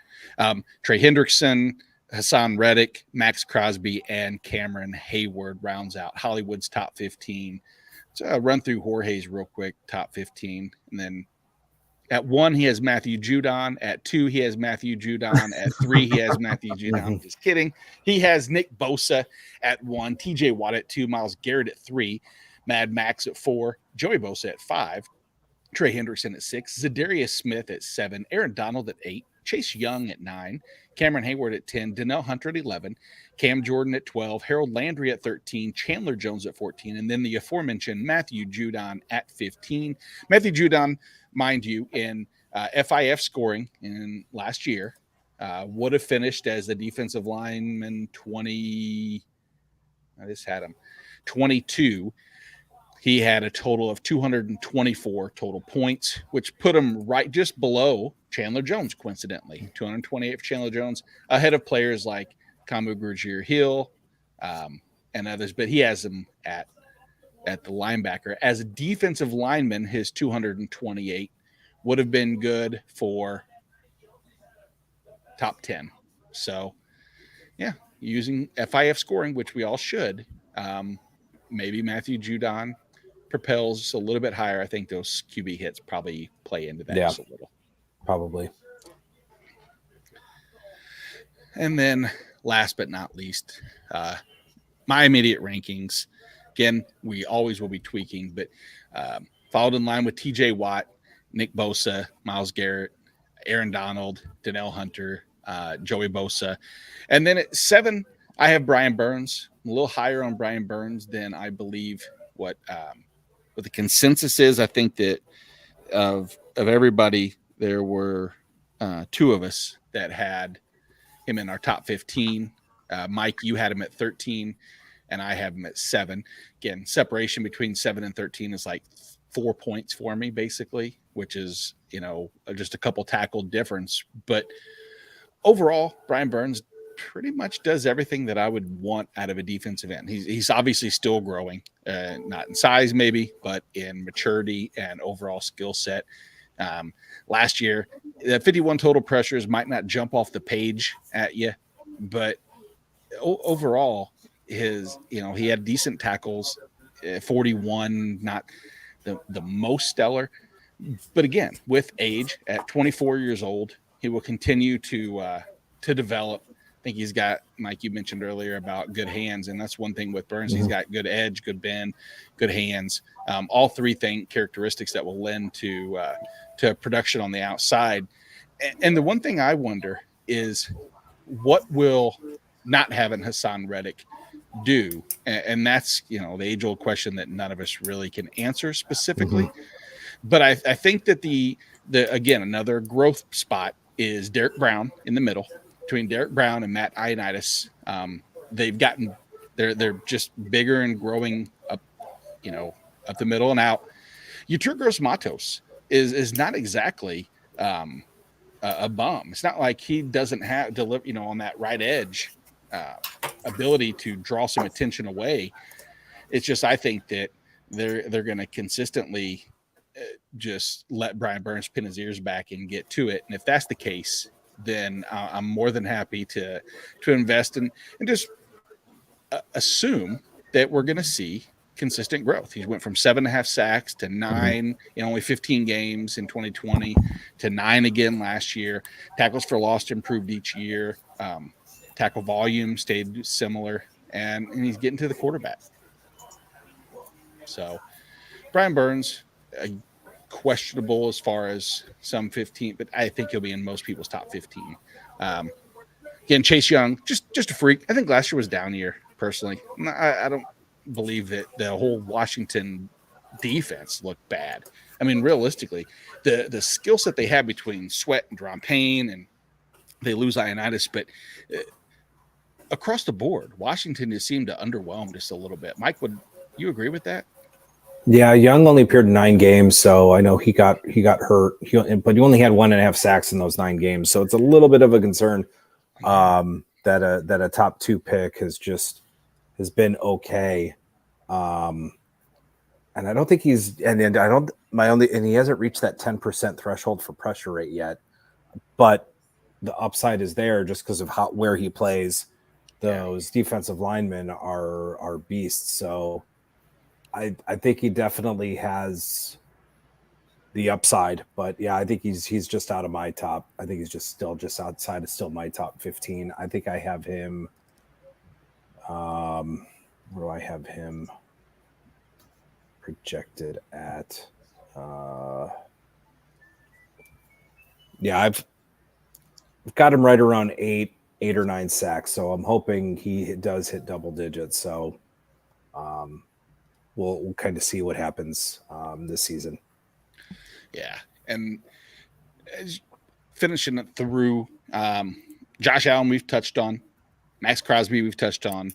Trey Hendrickson, Hassan Reddick, Max Crosby, and Cameron Hayward rounds out Hollywood's top 15. So run through Jorge's real quick, top 15. And then at 1, he has Matthew Judon. At 2, he has Matthew Judon. At 3, he has Matthew Judon. Just kidding. He has Nick Bosa at 1, TJ Watt at 2, Myles Garrett at 3, Mad Max at 4, Joey Bosa at 5, Trey Hendrickson at 6, Zadarius Smith at 7, Aaron Donald at 8, Chase Young at 9, Cameron Hayward at 10, Danelle Hunter at 11, Cam Jordan at 12, Harold Landry at 13, Chandler Jones at 14, and then the aforementioned Matthew Judon at 15. Matthew Judon, mind you, in FIF scoring in last year, would have finished as the defensive lineman 22. He had a total of 224 total points, which put him right just below Chandler Jones, coincidentally. 228 for Chandler Jones, ahead of players like Kamu Grugier-Hill and others, but he has him at the linebacker. As a defensive lineman, his 228 would have been good for top 10. So, yeah, using FIF scoring, which we all should, maybe Matthew Judon propels a little bit higher. I think those QB hits probably play into that just a little. Probably. And then last but not least, my immediate rankings. Again, we always will be tweaking, but followed in line with TJ Watt, Nick Bosa, Myles Garrett, Aaron Donald, Danelle Hunter, Joey Bosa. And then at 7, I have Brian Burns. I'm a little higher on Brian Burns than I believe what the consensus is. I think that of everybody, there were 2 of us that had him in our top 15. Mike, you had him at 13, and I have him at 7. Again, separation between 7 and 13 is like 4 points for me, basically, which is, just a couple tackle difference. But overall, Brian Burns pretty much does everything that I would want out of a defensive end. He's obviously still growing, not in size maybe, but in maturity and overall skill set. Last year, the 51 total pressures might not jump off the page at you, but overall, he had decent tackles, 41, not the most stellar. But again, with age, at 24 years old, he will continue to develop. I think he's got, Mike, you mentioned earlier about good hands, and that's one thing with Burns. He's got good edge, good bend, good hands. All 3 characteristics that will lend to production on the outside. And the one thing I wonder is what will not having Hassan Reddick do? And that's, the age-old question that none of us really can answer specifically. But I think that the again, another growth spot is Derek Brown in the middle. Between Derek Brown and Matt Ioannidis, they're just bigger and growing up, up the middle and out. Yetur Gross-Matos is not exactly a bum. It's not like he doesn't have on that right edge ability to draw some attention away. It's just I think that they're going to consistently just let Brian Burns pin his ears back and get to it. And if that's the case, then I'm more than happy to invest in and just assume that we're going to see consistent growth. He went from 7.5 sacks to 9 in only 15 games in 2020 to 9 again last year. Tackles for loss improved each year. Tackle volume stayed similar, and he's getting to the quarterback. So Brian Burns, questionable as far as some 15, but I think he'll be in most people's top 15. Again, Chase Young, just a freak. I think last year was down year, personally. I don't believe that the whole Washington defense looked bad. I mean, realistically, the skill set they had between Sweat and Deron Payne, and they lose Ioannidis, but across the board, Washington just seemed to underwhelm just a little bit. Mike, would you agree with that? Yeah, Young only appeared in 9 games, so I know he got hurt. But he only had 1.5 sacks in those 9 games, so it's a little bit of a concern that a top 2 pick has been okay. And I don't think he's he hasn't reached that 10% threshold for pressure rate yet, but the upside is there just because of where he plays. Those defensive linemen are beasts. So I think he definitely has the upside, but yeah, I think he's just out of my top. I think he's just outside of still my top 15. I think I have him. Where do I have him projected at? I've got him right around eight or 9 sacks. So I'm hoping he does hit double digits. So we'll kind of see what happens this season. Yeah. And finishing it through, Josh Allen, we've touched on. Max Crosby, we've touched on.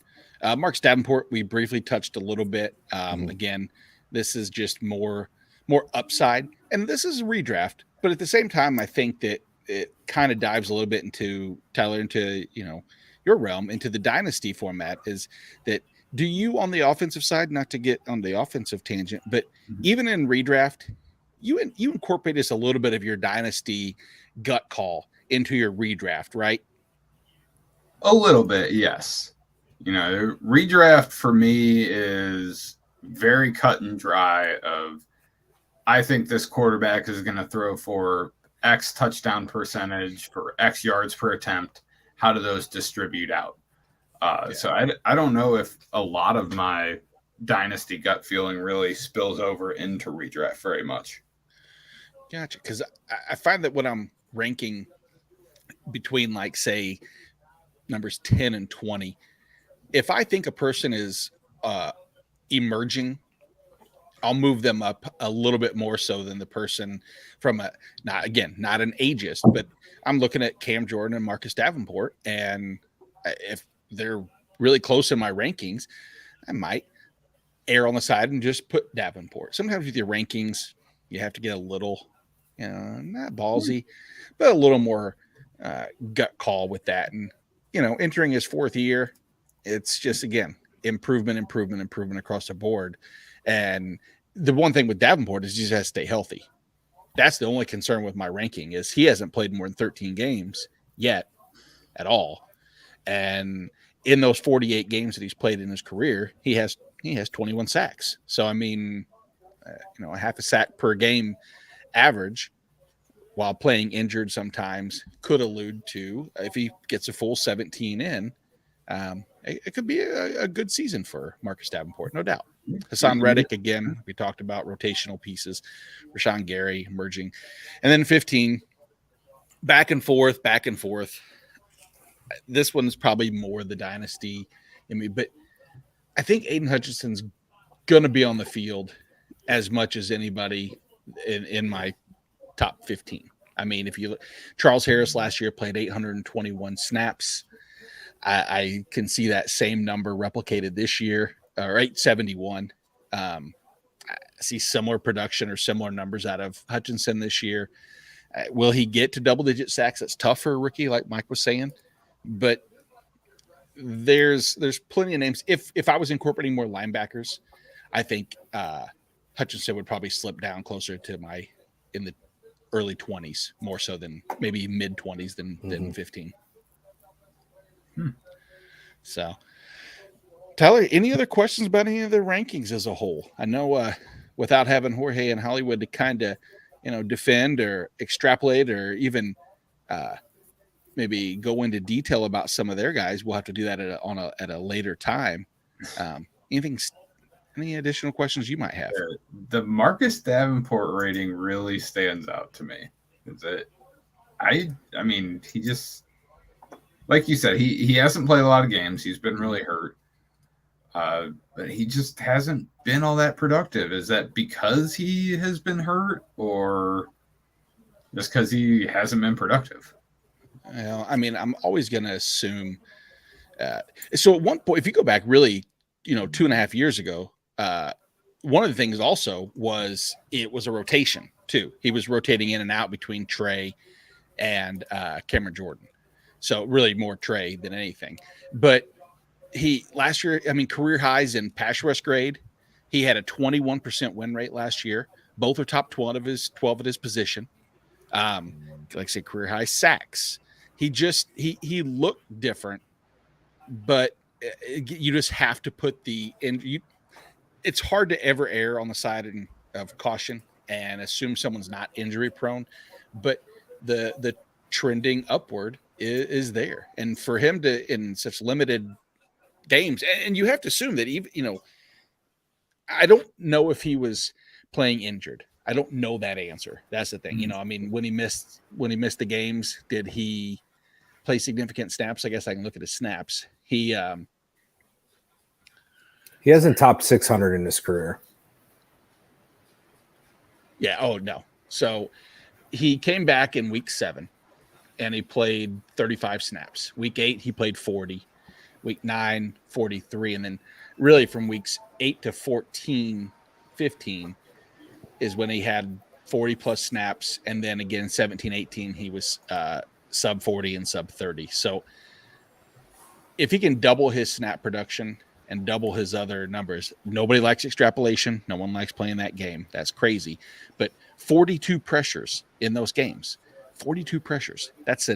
Marcus Davenport, we briefly touched a little bit. Again, this is just more upside. And this is a redraft. But at the same time, I think that it kind of dives a little bit into, Tyler, into, your realm, into the dynasty format, is that do you on the offensive side, not to get on the offensive tangent, but even in redraft, you incorporate this a little bit of your dynasty gut call into your redraft, right? A little bit, yes. Redraft for me is very cut and dry of, I think this quarterback is going to throw for X touchdown percentage, for X yards per attempt. How do those distribute out? So I don't know if a lot of my dynasty gut feeling really spills over into redraft very much. Gotcha. Because I find that when I'm ranking between, like, say, numbers 10 and 20, if I think a person is emerging, I'll move them up a little bit more so than the person from not an ageist, but I'm looking at Cam Jordan and Marcus Davenport. And if they're really close in my rankings, I might err on the side and just put Davenport. Sometimes with your rankings, you have to get a little, not ballsy, but a little more gut call with that. And, entering his 4th year, it's just, again, improvement across the board. And the one thing with Davenport is he just has to stay healthy. That's the only concern with my ranking, is he hasn't played more than 13 games yet at all. And in those 48 games that he's played in his career, he has 21 sacks. So, I mean, a half a sack per game average while playing injured sometimes could allude to, if he gets a full 17 in, it could be a good season for Marcus Davenport, no doubt. Hassan Reddick, again, we talked about rotational pieces. Rashaan Gary emerging. And then 15, back and forth. This one's probably more the dynasty in me, but I think Aiden Hutchinson's going to be on the field as much as anybody in my top 15. I mean, if you look, Charles Harris last year played 821 snaps. I can see that same number replicated this year, or 871. I see similar production or similar numbers out of Hutchinson this year. Will he get to double-digit sacks? That's tough for a rookie, like Mike was saying. But there's plenty of names. If I was incorporating more linebackers, I think Hutchinson would probably slip down closer to in the early 20s, more so than maybe mid 20s than 15. So, Tyler, any other questions about any of the rankings as a whole? I know without having Jorge and Hollywood to kind of, defend or extrapolate or even maybe go into detail about some of their guys, we'll have to do that at a later time. Any additional questions you might have? The Marcus Davenport rating really stands out to me. I mean, he just, like you said, he hasn't played a lot of games. He's been really hurt. But he just hasn't been all that productive. Is that because he has been hurt, or just because he hasn't been productive? Well, I mean, I'm always going to assume. So at one point, if you go back really, 2.5 years ago, one of the things also was it was a rotation too. He was rotating in and out between Trey and Cameron Jordan. So really more Trey than anything. But he last year, I mean, career highs in pass rush grade. He had a 21% win rate last year. Both are top 12 of his position. Like I say, career high sacks. He looked different, but you just have to put it's hard to ever err on the side of caution and assume someone's not injury prone, but the trending upward is there. And for him to, in such limited games, and you have to assume that even, I don't know if he was playing injured. I don't know that answer. That's the thing. I mean, when he missed the games, did he play significant snaps? I guess I can look at his snaps. He hasn't topped 600 in his career. Yeah. Oh, no. So he came back in week 7 and he played 35 snaps. Week 8, he played 40. Week 9, 43. And then really from weeks 8 to 14, 15 is when he had 40 plus snaps. And then again, 17, 18, he was sub 40 and sub 30. So if he can double his snap production and double his other numbers, nobody likes extrapolation. No one likes playing that game. That's crazy. But 42 pressures in those games, 42 pressures. That's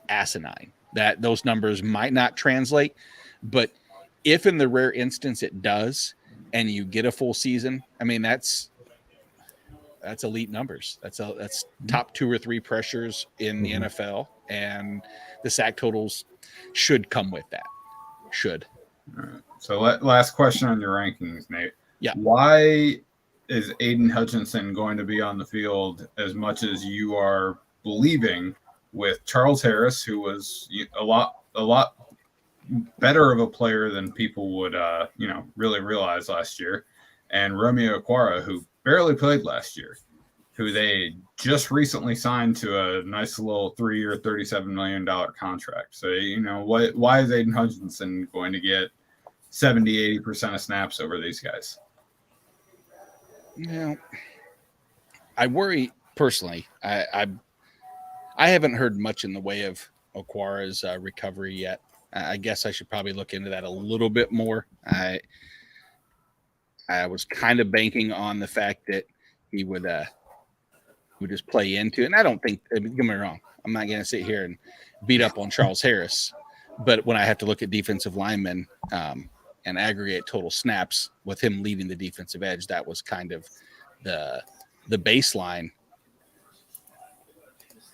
asinine. That those numbers might not translate, but if in the rare instance it does, and you get a full season, I mean, that's elite numbers. That's top 2 or 3 pressures in the NFL, and the sack totals should come with that. Should. All right. So last question on your rankings, Nate. Yeah. Why is Aiden Hutchinson going to be on the field as much as you are believing with Charles Harris, who was a lot better of a player than people would really realize last year, and Romeo Okwara, who barely played last year, who they just recently signed to a nice little 3-year, $37 million contract. So, why is Aiden Hutchinson going to get 70, 80% of snaps over these guys? I worry personally. I haven't heard much in the way of Okwara's recovery yet. I guess I should probably look into that a little bit more. I was kind of banking on the fact that he would just play into it. And I don't think, get me wrong, I'm not going to sit here and beat up on Charles Harris. But when I have to look at defensive linemen and aggregate total snaps with him leading the defensive edge, that was kind of the baseline.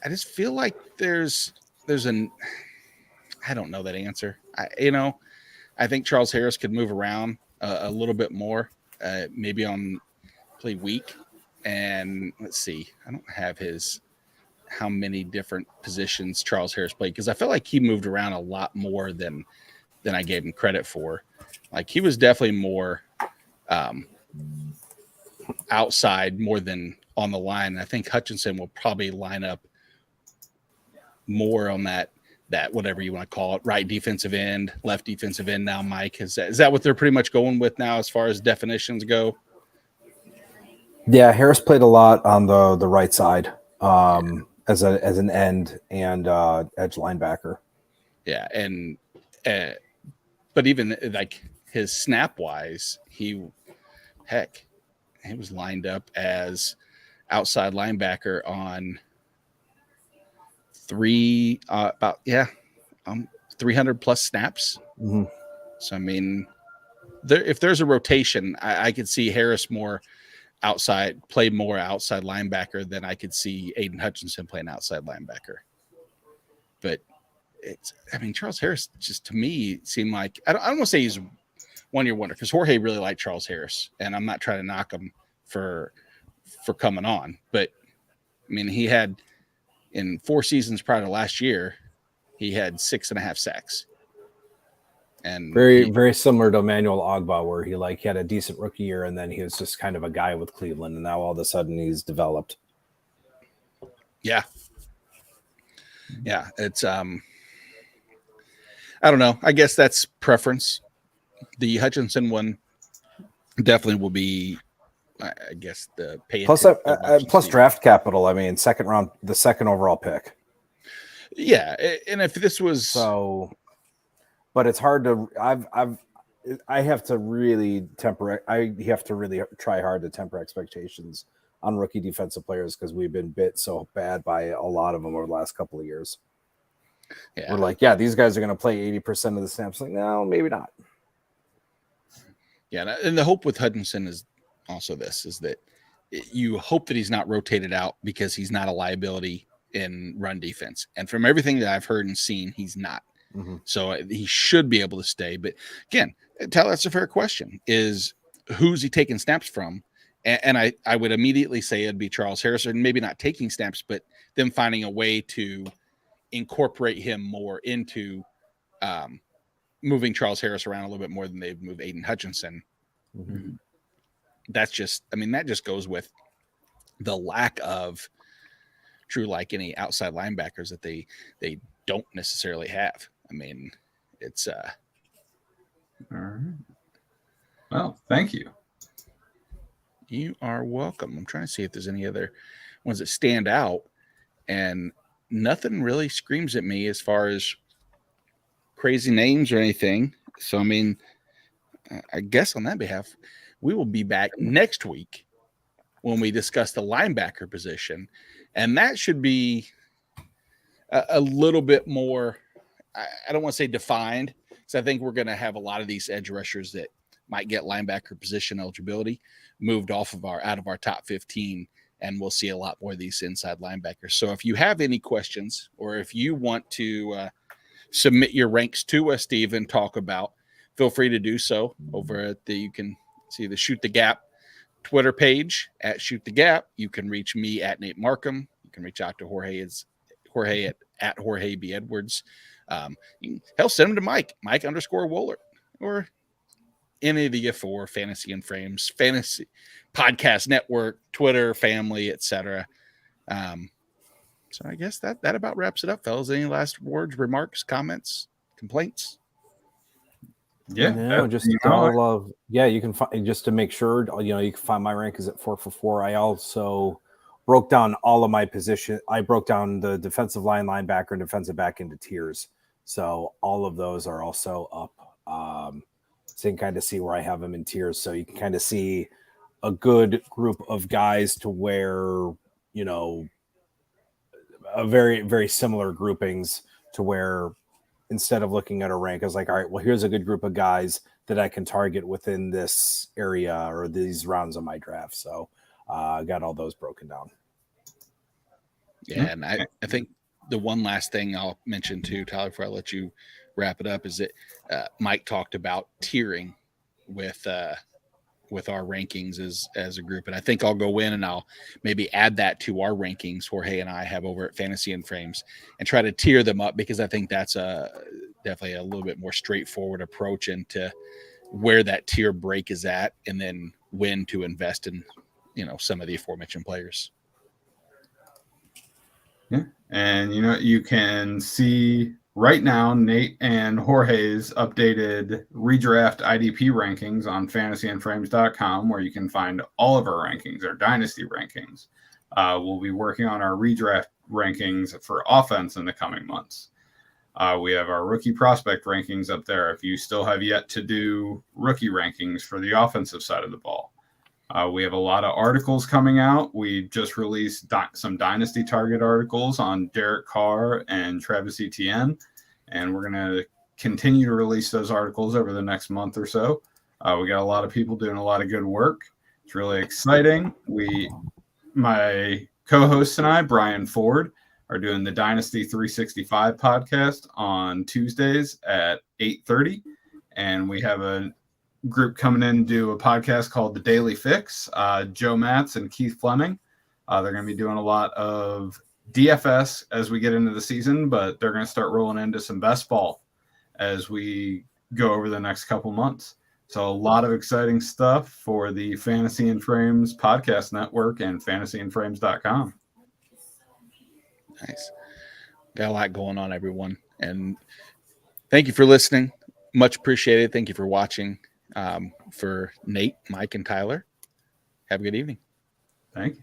I just feel like there's I don't know that answer. I think Charles Harris could move around a little bit more, maybe on play week. And let's see, I don't have how many different positions Charles Harris played, because I felt like he moved around a lot more than I gave him credit for. Like, he was definitely more outside more than on the line. I think Hutchinson will probably line up more on that whatever you want to call it, right defensive end, left defensive end now, Mike. Is that what they're pretty much going with now as far as definitions go? Yeah, Harris played a lot on the right side as an end and edge linebacker. Yeah, and but even like his snap wise, he was lined up as outside linebacker on 300 plus snaps. Mm-hmm. So I mean, if there's a rotation, I could see Harris play more outside linebacker than I could see Aiden Hutchinson playing outside linebacker. But Charles Harris just, to me, seemed like, I don't want to say he's one-year wonder, because Jorge really liked Charles Harris, and I'm not trying to knock him for coming on, but I mean, he had, in 4 seasons prior to last year, he had 6.5 sacks. And very similar to Emmanuel Ogbah, where he had a decent rookie year, and then he was just kind of a guy with Cleveland, and now all of a sudden he's developed. Yeah. It's I don't know. I guess that's preference. The Hutchinson one definitely will be, I guess, the pay plus draft capital. I mean, second round, the second overall pick. Yeah, and if this was but it's hard to. I have to really temper. I have to really try hard to temper expectations on rookie defensive players because we've been bit so bad by a lot of them over the last couple of years. Yeah. We're like, yeah, these guys are going to play 80% of the snaps. Like, no, maybe not. Yeah, and the hope with Hutchinson is also this, is that you hope that he's not rotated out because he's not a liability in run defense. And from everything that I've heard and seen, he's not. Mm-hmm. So he should be able to stay. But again, Tyler, that's a fair question, is who's he taking snaps from? And I would immediately say it'd be Charles Harris, or maybe not taking snaps, but them finding a way to incorporate him more into moving Charles Harris around a little bit more than they've moved Aiden Hutchinson. Mm-hmm. That's just, I mean, that just goes with the lack of true, like any outside linebackers that they don't necessarily have. I mean, it's all right. Well, thank you. You are welcome. I'm trying to see if there's any other ones that stand out, and nothing really screams at me as far as crazy names or anything. So, I mean, I guess on that behalf, we will be back next week when we discuss the linebacker position, and that should be a little bit more, I don't want to say defined, because I think we're going to have a lot of these edge rushers that might get linebacker position eligibility moved out of our top 15, and we'll see a lot more of these inside linebackers. So if you have any questions, or if you want to submit your ranks to us, Steve, and talk about, feel free to do so over at you can see the Shoot the Gap Twitter page at Shoot the Gap. You can reach me at Nate Markham. You can reach out to Jorge at Jorge B. Edwards. Hell, send them to Mike _Woolert, or any of the four Fantasy and Frames, Fantasy Podcast Network, Twitter, family, etc. So I guess that about wraps it up, fellas. Any last words, remarks, comments, complaints? Yeah, no, just all of you can find, just to make sure, you can find my rank is at 4 for 4. I also broke down all of my position. I broke down the defensive line, linebacker, and defensive back into tiers. So all of those are also up. So you can kind of see where I have them in tiers. So you can kind of see a good group of guys to where, a very, very similar groupings to where instead of looking at a rank, I was like, all right, well, here's a good group of guys that I can target within this area or these rounds of my draft. So I got all those broken down. Yeah, and I think the one last thing I'll mention too, Tyler, before I let you wrap it up, is that Mike talked about tiering with our rankings as a group, and I think I'll go in and I'll maybe add that to our rankings Jorge and I have over at Fantasy and Frames, and try to tier them up, because I think that's definitely a little bit more straightforward approach into where that tier break is at, and then when to invest in some of the aforementioned players. Yeah, and you can see right now Nate and Jorge's updated redraft IDP rankings on fantasyandframes.com, where you can find all of our rankings, our dynasty rankings. We'll be working on our redraft rankings for offense in the coming months. We have our rookie prospect rankings up there if you still have yet to do rookie rankings for the offensive side of the ball. We have a lot of articles coming out. We just released some Dynasty Target articles on Derek Carr and Travis Etienne, and we're going to continue to release those articles over the next month or so. We got a lot of people doing a lot of good work. It's really exciting. My co-host and I, Brian Ford, are doing the Dynasty 365 podcast on Tuesdays at 8:30, and we have a group coming in to do a podcast called The Daily Fix. Joe Matz and Keith Fleming. They're going to be doing a lot of DFS as we get into the season, but they're going to start rolling into some best ball as we go over the next couple months. So a lot of exciting stuff for the Fantasy and Frames podcast network and fantasyandframes.com. Nice. Got a lot going on, everyone. And thank you for listening. Much appreciated. Thank you for watching. For Nate, Mike, and Tyler, have a good evening. Thank you.